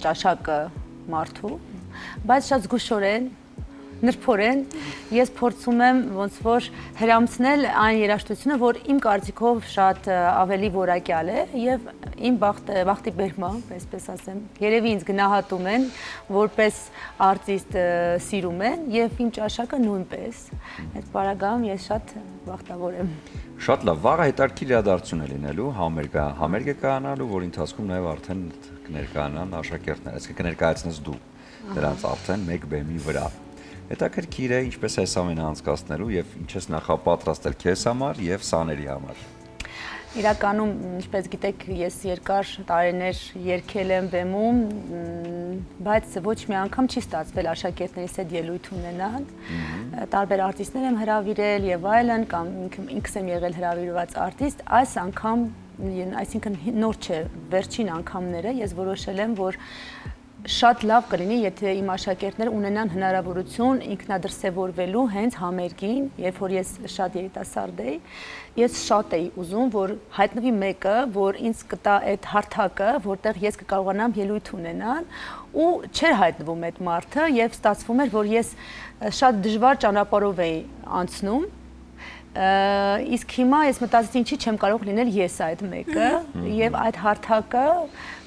ճաշակը մարդու, բայց շատ զգուշորեն, նրբորեն ես փորձում եմ ոնց որ հրամցնել այն երաժշտությունը, որ իմ կարծիքով շատ ավելի որակյալ է եւ իմ բախտի բերմամբ, այսպես ասեմ, երևի ինձ գնահատում են, որպես արտիստ սիրում են եւ իմ ճաշակը նույնպես։ Այդ բaragam ես շատ բախտավոր եմ։ Շատ լավ, վաղը հետաքրքիր իրադարձություն է լինելու, համերգ է կայանալու, որի ընթացքում նաեւ արդեն կներկայանան աշակերտներ, այսինքն կներկայացնես դու դրանց արդեն մեկ բեմի վրա։ Հետաքրքիր է ինչպես այս ամենը անցկացնելու եւ ինչ ես նախապատրաստել քեզ համար եւ սաների համար։ Իրականում, ինչպես գիտեք, ես երկար տարիներ երգել եմ բեմում, բայց ոչ մի անգամ չի ստացվել աշակերտներիս հետ ելույթ ունենալ։ Տարբեր արտիստներ եմ հրավիրել եւ այլն, կամ ինքս եմ եղել հրավիրված արտիստ, այս անգամ, այսինքն նոր չէ, վերջին անգամները ես որոշել եմ, որ շատ լավ կլինի, եթե իմ աշակերտները ունենան հնարավորություն ինքնադրսևորվելու հենց համերգին, երբ որ ես շատ երիտասարդ էի, ես շատ էի ուզում, որ հայտնվի մեկը, որ ինձ կտա այդ հարթակը, որտեղ ես կկարողանամ ելույթ ունենալ, ու չէր հայտնվում այդ մարդը, եւ ստացվում էր, որ ես շատ դժվար ճանապարհով էի անցնում, իսկ հիմա ես մտածեցի, ինչի չեմ կարող լինել ես այդ մեկը, եւ այդ հարթակը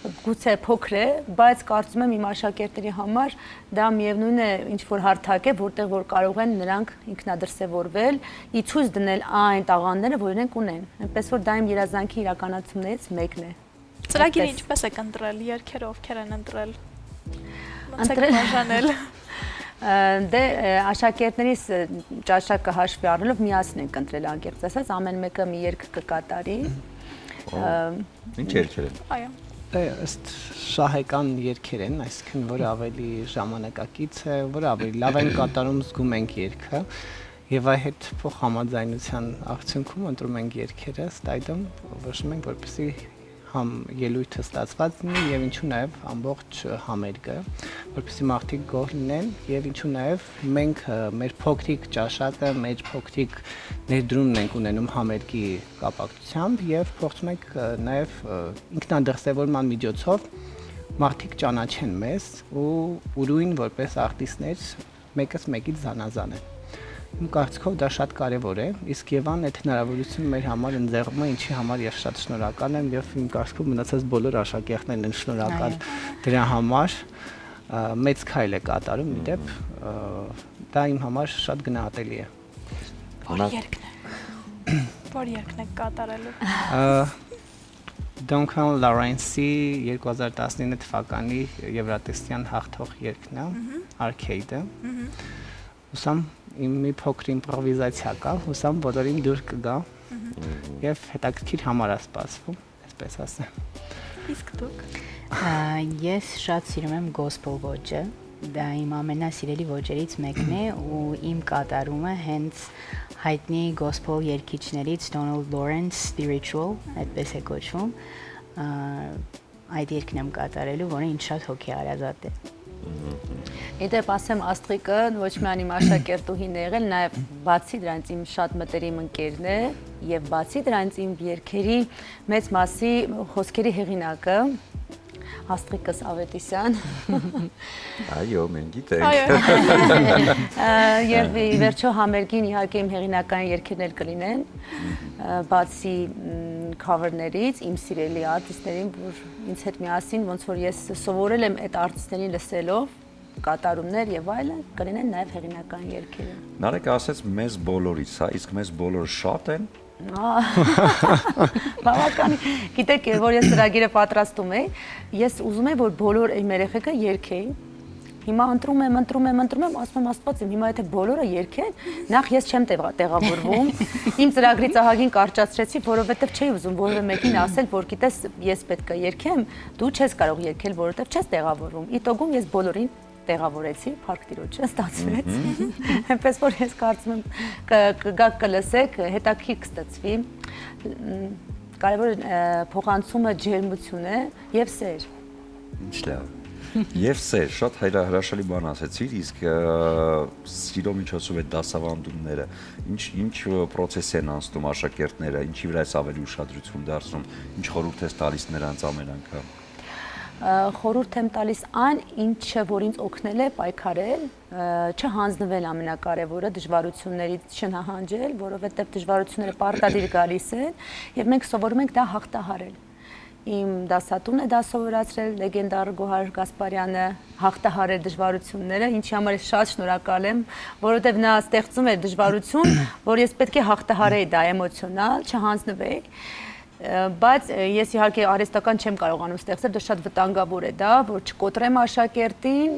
գուցե փոքր է, բայց կարծում եմ իմ աշակերտների համար դա միևնույն է ինչ որ հարթակ է, որտեղ որ կարող են նրանք ինքնադրսևորվել, ի ցույց դնել այն տաղանդները, որ իրենք ունեն։ Այնպես որ դա իմ երազանքի իրականացումներից մեկն է։ Ծրագիրը ինչպես եք ընտրել, երգերը ովքեր են ընտրել։ Ոնց եք բաժանել։ Դե աշակերտներիս ճաշակը հաշվի առնելով միասին ենք ընտրել, անկեղծ ասած, ամեն մեկը մի երգ կկատարի։ Ինչ երգեր են։ Այո։ Ըստ շահեկան երգեր են, այսինքն որը ավելի ժամանակակից է, որը ավելի լավ են կատարում, զգում ենք երգը եւ այ հետ փոխհամաձայնության արդյունքում ընտրում ենք երգերը, ըստ այդմ որոշում ենք, որպեսզի համ ելույթը ստացված լինի եւ ինչու նաեւ ամբողջ համերգը, որպեսզի մարդիկ գոհ լինեն եւ ինչու նաեւ մենք մեր փոքրիկ ճաշակը, մեր փոքրիկ ներդրումն ենք ունենում համերգի կապակցությամբ եւ փորձում ենք նաեւ ինքնադրսևորման միջոցով մարդիկ ճանաչեն մեզ ու ուրույն որպես արտիստներ մեկս մեկից զանազան են։ Իմ կարծիքով դա շատ կարևոր է, իսկ Եվան այդ հնարավորությունը մեր համար ընձեռում է, ինչի համար ես շատ շնորհակալ եմ եւ իմ կարծիքով մնացած բոլոր աշակերտներն են շնորհակալ դրա համար։ Մեծ քայլ է կատարում, իդեպ դա իմ համար շատ գնահատելի է։ Որ երգն եք կատարելու։ Duncan Lawrence-ի 2019 թվականի Եվրատեստյան հաղթող երգն է, Arcade-ը։ Ուսամ իմ մի փոքր իմպրովիզացիա կա, հուսամ բոլորին դուր կգա եւ հետաքրքիր համար է սպասվում, այսպես ասեմ։ Իսկ դուք։ Ես շատ սիրում եմ gospel ոճը, դա իմ ամենասիրելի ոճերից մեկն է ու իմ կատարումը հենց հայտնի gospel երգիչներից Donald Lawrence Spiritual, այդպես է կոչվում, այդ երգն եմ կատարելու, որը ինձ շատ հոգեարազատ է։ Իդեպ ասեմ Աստղիկը ոչ միայն իմ աշակերտուհին է եղել, նաև բացի դրանից իմ շատ մտերիմ ընկերն է եւ բացի դրանից իմ երգերի մեծ մասի խոսքերի հեղինակը Աստղիկս Ավետիսյան։ Այո, մենք գիտենք։ Եվ ի վերջո համերգին իհարկե իմ հեղինակային երգերն էլ կլինեն, բացի cover-ներից իմ սիրելի արտիստներին, որ ինձ հետ միասին ոնց որ ես սովորել եմ այդ արտիստներին լսելով կատարումներ եւ այլն, կլինեն նաեւ հեղինակային երգերը։ Նարեկը ասեց մեզ բոլորից, հա, իսկ մեզ բոլորը շատ են։ Բավական, գիտեք, որ ես ծրագիրը պատրաստում էի, ես ուզում եմ, որ բոլոր իմ երեխեքը երգեին։ Հիմա ընտրում եմ, ասում եմ Աստված իմ, հիմա եթե բոլորը երգեն, նախ ես չեմ տեղավորվում։ Իմ ծրագրի ծահագին կարճացրեցի, որովհետև չէի ուզում որևէ մեկին ասել, որ գիտես, ես պետք է երգեմ, դու չես կարող երգել, որովհետև չես տեղավորվում։ Իտոգում ես բոլորին տեղավորեցի, Փառք Տիրոջը ստացվեց։ Այնպես որ ես կարծում եմ կգաք կլսեք, հետաքրքիր կստացվի։ Կարևորը փոխանցումը ջերմություն է եւ սեր։ Ինչ լավ։ Եվ սեր, շատ հրաշալի բան ասեցիր, իսկ սիրո միջոցով այդ դասավանդումները, ինչ պրոցես են անցնում աշակերտները, ինչի վրա է ավելի ուշադրություն դարձնում, ինչ խորհուրդ ես տալիս նրանց ամեն անգամ։ Խորհուրդ եմ տալիս այն, ինչը որ ինձ օգնել է պայքարել, չհանձնվել ամենակարևորը, դժվարություններից չնահանջել, որովհետև դժվարությունները պարտադիր գալիս են եւ մենք սովորում ենք դա հաղթահարել։ Իմ դասատուն է դա սովորացրել, լեգենդար Գոհար Գասպարյանը, հաղթահարել դժվարությունները, ինչի համար ես շատ շնորհակալ եմ, որովհետև նա ստեղծում էր դժվարություն, որ ես պետք է հաղթահարեի դա էմոցիոնալ, չհանձնվեի։ Բայց ես իհարկե արհեստական չեմ կարողանում ստեղծել, դա շատ վտանգավոր է դա, որ չկոտրեմ աշակերտին,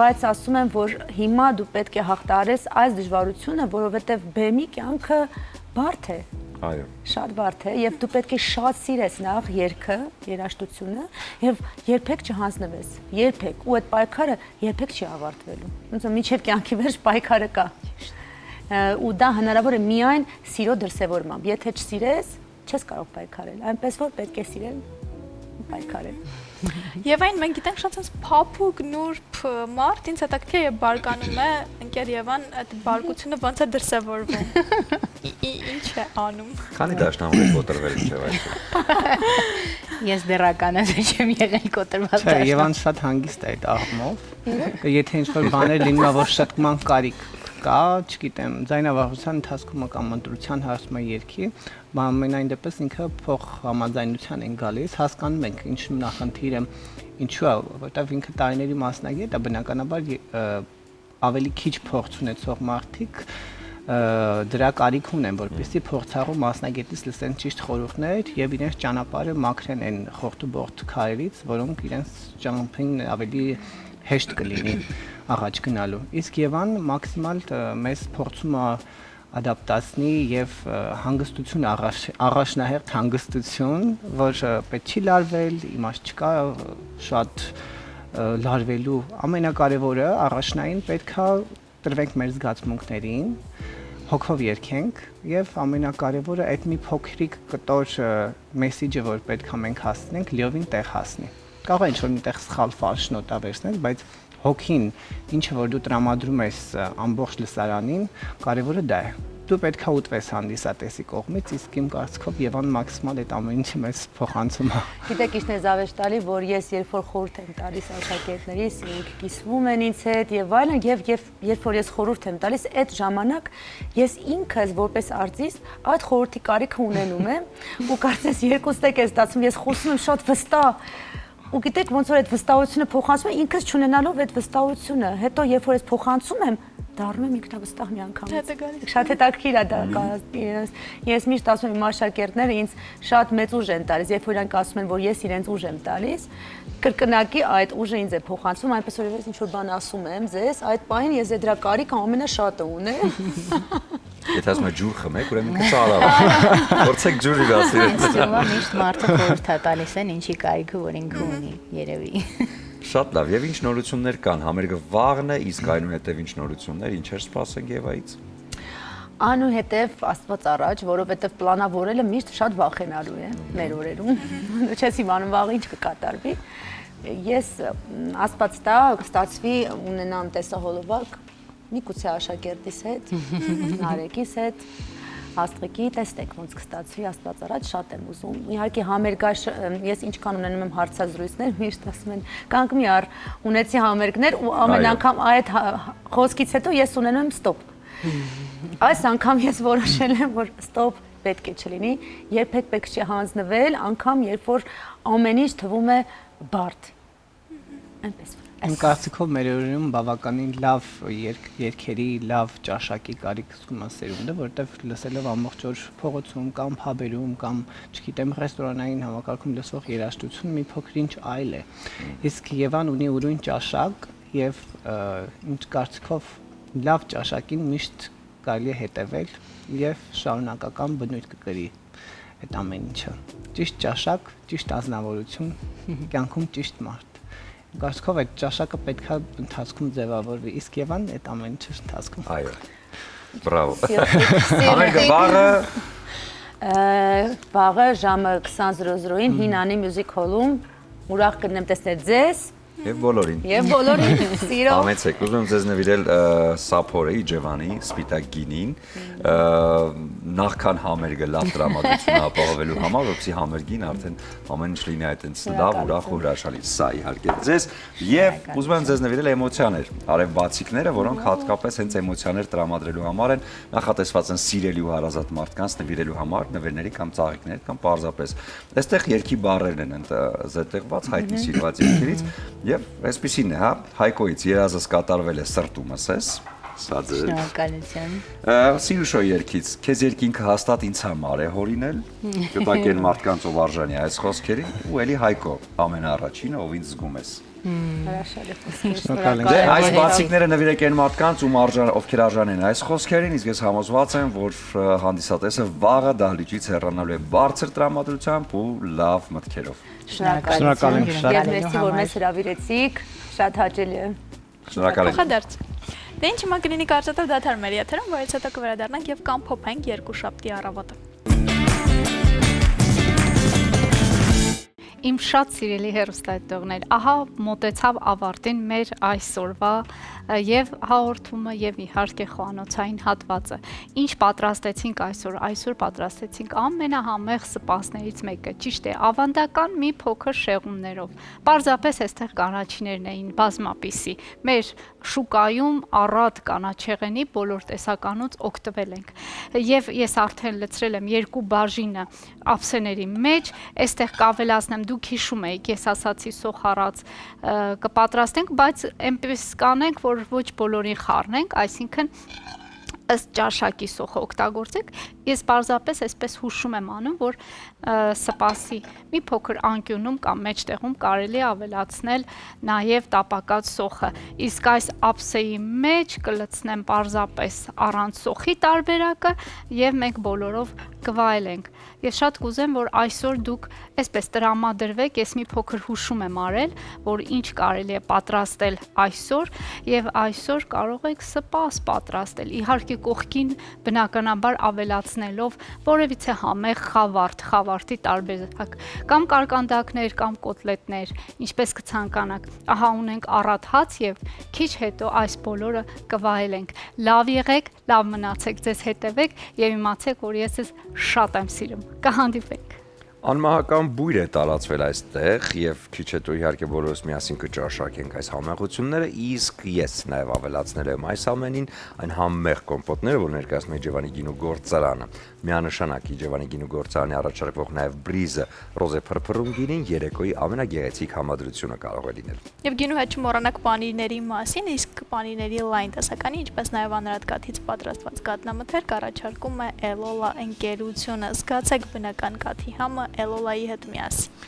բայց ասում եմ, որ հիմա դու պետք է հաղթահարես այս դժվարությունը, որովհետև բեմի կյանքը բարդ է, Այո։ Շատ բարդ է եւ դու պետք է շատ սիրես նախ երգը, երաժշտությունը եւ երբեք չհանձնվես, երբեք, ու այդ պայքարը երբեք չի ավարտվելու։ Ոնց որ միջև կյանքի վերջ պայքարը կա։ Ու դա հնարավոր է միայն սիրո դրսևորմամբ։ Եթե չսիրես, չես կարող պայքարել։ Այնպես որ պետք է սիրել պայքարել։ Եվ այն մենք գիտենք շատ sense փափուկ նուրբ մարդ, ինձ հետաքրքիր է բարկանում է, ընկեր Եվան, այդ բարկությունը ոնց է դրսևորվում։ Ինչ է անում։ Քանի դաշնամուր եք կոտրվել ինչև այսօր։ Ես դեռականացել չեմ եղել կոտրված Չէ, Եվան շատ հանգիստ է այդ աղմով։ Եթե ինչ-որ բաներ լինում է, որ շտկման կարիք կա, չգիտեմ, ձայնավարության ընթացքում կամ ընտրության հարցում երգի, ամենայն դեպս ինքը փող համաձայնության են գալիս, հասկանում ենք ինչ նախնդիրը, ինչու է, որտեղ ինքը տարիների մասնագետ է, բնականաբար ավելի քիչ փող ունեցող մարդիկ դրա կարիք ունեն, որպեսզի փորձառու մասնագետից լսեն ճիշտ խորհուրդներ եւ իրենց ճանապարհը մաքրեն այն խորտուբորտ քարերից, որոնք իրենց ճանապարհին ավելի հեշտ կլինի առաջ գնալու։ Իսկ Եվան մաքսիմալ մեզ փորձում է ադապտացնի եւ հանգստություն առաջնահերթ հանգստություն, որ պետք չի լարվել, իմաստ չկա շատ լարվելու։ Ամենակարևորը առաջնային պետքա տրվենք մեր զգացմունքներին, հոգով երգենք եւ ամենակարևորը այդ մի փոքրիկ կտոր մեսեջը, որ պետքա մենք հասցնենք, լիովին տեղ հասնի։ Կարող է ինչ-որ միտեղ սխալ ֆալշ նոտա վերցնել, բայց հոգին, ինչը որ դու տրամադրում ես ամբողջ լսարանին, կարևորը դա է։ Դու պետքա ուտվես հանդիսատեսի կողմից, իսկ իմ կարծիքով Եվան մաքսիմալ այդ ամեն ինչը մեզ փոխանցում է։ Գիտեք, ինչն է զավեշտալի, որ ես երբ որ խորհուրդ եմ տալիս աշակերտներիս, ինք կիսվում են ինձ հետ եւ այլն, եւ երբ որ ես խորհուրդ եմ տալիս, այդ ժամանակ ես ինքս որպես արտիստ այդ խորհրդի կարիքը ունենում եմ, ու կարծես երկուստ եք է ստացվում, ես խոսում եմ շատ վստահ։ Ու գիտեք, ոնց որ այդ վստահությունը փոխանցում եմ, ինքս չունենալով այդ վստահությունը, հետո երբ որ ես փոխանցում եմ, դառնում եմ ինքնավստահ մի անգամ։ Շատ հետաքրքիր է դա։ Ես միշտ ասում եմ իմ աշակերտները ինձ շատ մեծ ուժ են տալիս, երբ որ իրանք ասում են, որ ես իրենց ուժ եմ տալիս, կրկնակի այդ ուժը ինձ է փոխանցում, այնպես որ ես ինչ որ բան ասում եմ ձեզ, այդ պահին ես դրա կարիքը ամենաշատը ունեմ։ Եթե ասում եք ջուր խմեք, ուրեմն ինքը ծարավ։ Փորձեք ջուրի դասել։ Ինձ միշտ մարդը խորհուրդ է տալիս են ինչի կարիքը որ ինքը ունի, երևի։ Շատ լավ, եւ ինչ նորություններ կան, համերգը վաղն է, իսկ այնուհետեւ ինչ նորություններ, ինչեր սպասենք Եվայից։ Անուհետև Աստված առաջ, որովհետև պլանավորելը միշտ շատ վախենալու է մեր օրերում։ Չես իմանում վաղ ինչ կկատարվի։ Ես Աստված տա, կստացվի ունենամ տեսահոլովակ միգուցե աշակերտիս հետ, Նարեկիս հետ, Աստղիկի, տեսնեք ոնց կստացվի Աստված առաջ, շատ եմ ուզում։ Իհարկե համերգաշ ես ինչքան ունենում եմ հարցազրույցներ, միշտ ասում են «Կանք մի առ ունեցի համերգներ» ու ամեն անգամ այդ խոսքից հետո ես ունենում եմ ստոպ։ Այս անգամ ես որոշել եմ, որ ստոպ պետք է չլինի, երբեք պետք չի հանձնվել, անգամ երբ որ ամեն ինչ թվում է բարդ։ Այնպես որ Իմ կարծիքով մեր օրերում բավականին լավ երգերի, լավ ճաշակի կարիք զգում է սերունդը, որտեղ լսելով ամբողջ օր փողոցում կամ փաբերում կամ, չգիտեմ, ռեստորանային համակարգում լսող երաժշտություն մի փոքր ինչ այլ է։ Իսկ Եվան ունի ուրույն ճաշակ եւ իմ կարծիքով լավ ճաշակին միշտ կարելի է հետևել եւ շարունակական բնույթ կկրի այդ ամեն ինչը։ Ճիշտ ճաշակ, ճիշտ ազնվորություն, կյանքում ճիշտ մարդ։ Կարծիքով այդ ճաշակը պետքա ընթացքում ձևավորվի, իսկ Եվան այդ ամեն ինչը ընթացքում։ Այո։ Բրավո։ Համերգը վաղը ժամը 20:00-ին Հինանի Music Hall-ում ուրախ կլինեմ տեսնել ձեզ եւ բոլորին։ Եվ բոլորին սիրով։ Համեցեք, ուզում եմ ձեզ նվիրել Սափորը Իջևանի Սպիտակ գինին, նախքան համերգը լավ տրամադրություն ապահովելու համար, որպեսզի համերգին արդեն ամեն ինչ լինի այդպես լավ, ուրախ ու հրաշալի։ Սա իհարկե ձեզ եւ ուզում եմ ձեզ նվիրել էմոցիաներ, արևբացիկները, որոնք հատկապես հենց էմոցիաներ տրամադրելու համար են նախատեսված են սիրելի ու հարազատ մարդկանց նվիրելու համար, նվերների կամ ծաղիկներ կամ պարզապես։ Այստեղ երկի բառերն են զետեղված հայտնի սիրված երկերից եւ այսպեսին է, հա, Հայկոից երազս կատարվել է սրտումս ես, սա ձեր։ Շնորհակալություն։ Սիրուշո երկից, քեզ երկինքը հաստատ ինձ համար է հորինել, կտակեն մարդկանց ով արժանի այս խոսքերին, ու էլի Հայկո ամենաառաջինը, ով ինձ զգում ես։ Հրաշալի խոսքեր։ Շնորհակալ ենք։ Դե այս բացիկները նվիրեք այն մարդկանց, ովքեր արժան են այս խոսքերին, իսկ ես համոզված եմ, որ հանդիսատեսը վաղը դահլիճից հեռանալու է բարձր տրամադրությամբ ու լավ մտքերով։ Շնորհակալ եմ շատ։ Եվ մերսի, որ մեզ հրավիրեցիք, շատ հաճելի է։ Շնորհակալ եմ։ Փոխադարձ։ Դե ինչ հիմա կլինի կարճատև դադար մեր եթերում, որից հետո կվերադառնանք եւ կամփոփենք երկուշաբթի առավոտը։ Իմ շատ սիրելի հեռուստադիտողներ, ահա մոտեցավ ավարտին մեր այսօրվա եւ հաղորդումը եւ իհարկե խոհանոցային հատվածը։ Ինչ պատրաստեցինք այսօր։ Այսօր պատրաստեցինք ամենահամեղ սպասներից մեկը, ճիշտ է, ավանդական մի փոքր շեղումներով։ Պարզապես այստեղ կանաչիներն էին բազմապիսի։ Մեր շուկայում առատ կանաչեղենի բոլոր տեսականոց օգտվել ենք։ Եվ ես արդեն լցրել եմ 2 բաժինը ափսեների մեջ, այստեղ կավելացնեմ, դուք հիշում եք, ես ասացի սոխառած կպատրաստենք, բայց այնպես կանենք, որ ոչ բոլորին խառնենք, այսինքն ըստ ճաշակի սոխը օգտագործեք։ Ես պարզապես այսպես հուշում եմ անում, որ սպասի մի փոքր անկյունում կամ մեջտեղում կարելի ավելացնել նաև տապակած սոխը։ Իսկ այս ափսեի մեջ կլցնեմ պարզապես առանց սոխի տարբերակը եւ մենք բոլորով կվայելենք։ Ես շատ կուզեմ, որ այսօր դուք այսպես տրամադրվեք, ես մի փոքր հուշում եմ արել, որ ինչ կարելի է պատրաստել այսօր եւ այսօր կարող եք սպաս պատրաստել։ Իհարկե կողքին բնականաբար ավելացնելով որևիցե համեղ խավարդի տարբերակ կամ կարկանդակներ կամ կոտլետներ, ինչպես կցանկանաք։ Ահա ունենք առատ հաց եւ քիչ հետո այս բոլորը կվայելենք։ Լավ եղեք, լավ մնացեք, ձեզ հետևեք եւ իմացեք, որ ես ձեզ շատ եմ սիրում։ Կհանդիպենք։ Անմահական բույր է տարածվել այստեղ եւ քիչ հետո իհարկե բոլորս միասին կճաշակենք այս համեղությունները, իսկ ես նաեւ ավելացնել եմ այս ամենին այն համեղ կոմպոտները, որ ներկայացնում է Իջևանի գինու գործարանը։ Միանշանակ Իջևանի գինու գործարանի առաջարկվող նաեւ բրիզը ռոզե փրփրում գինին երեկոյի ամենագեղեցիկ համադրությունը կարող է լինել։ Եվ գինու հետ չմոռանաք պանիրների մասին, իսկ պանիրների լայն տեսականի, ինչպես նաեւ անրատկաթից պատրաստված կատնամթերք առաջարկում է Էլոլա ընկերությունը։ Զգացեք բնական կաթի համը Էլոլայի հետ միասին։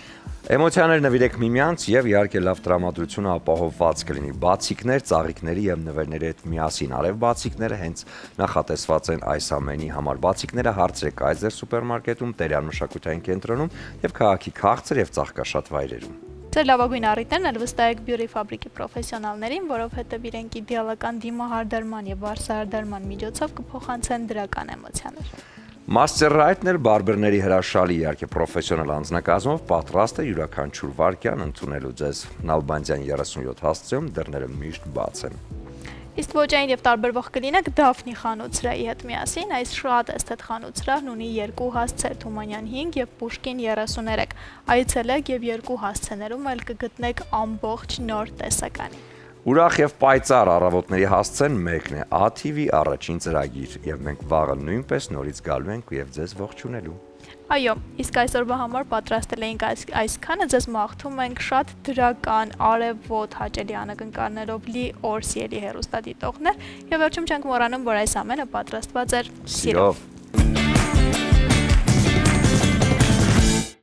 Էմոցիաներ նվիրեք միմյանց եւ իհարկե լավ տրամադրությունը ապահովված կլինի։ Բացիկներ, ծաղիկների եւ նվերների հետ միասին արև բացիկները հենց նախատեսված են այս ամենի համար։ Բացիկները հարցրեք Այզեր սուպերմարկետում, Տերյան մշակութային կենտրոնում եւ քաղաքի քաղցր եւ ծաղկաշատ վայրերում։ Ձեր լավագույն առիթներն էլ վստահեք բյուրի ֆաբրիկի պրոֆեսիոնալներին, որովհետեւ իրենք իդեալական դիմահարդարման եւ վարսահարդարման միջոցով կփոխանցեն դրական էմոցիաներ։ Master Right-ն էլ բարբերների հրաշալի իհարկե պրոֆեսիոնալ անձնակազմով պատրաստ է յուրաքանչյուր վայրկյան ընդունելու ձեզ։ Նալբանդյան 37 հասցեում դռները միշտ բաց են։ Իսկ ոչային եւ տարբերվող կլինեք Դաֆնի խանութսրահի հետ միասին, այս շատ էսթետ խանութսրահն ունի 2 հասցե՝ Թումանյան 5 եւ Պուշկին 33։ Այցելեք եւ 2 հասցեներում էլ կգտնեք ամբողջ նոր տեսականի։ Ուրախ եւ պայծառ առավոտների հասցեն մեկն է ATV առաջին ծրագիր եւ մենք վաղը նույնպես նորից գալու ենք եւ ձեզ ողջունելու։ Այո, իսկ այսօրվա համար պատրաստել էինք այսքանը, ձեզ մաղթում ենք շատ դրական, արևոտ, հաճելի անակնկալներով լի օր սիրելի հեռուստադիտողներ եւ վերջում չենք մոռանում, որ այս ամենը պատրաստված էր սիրով։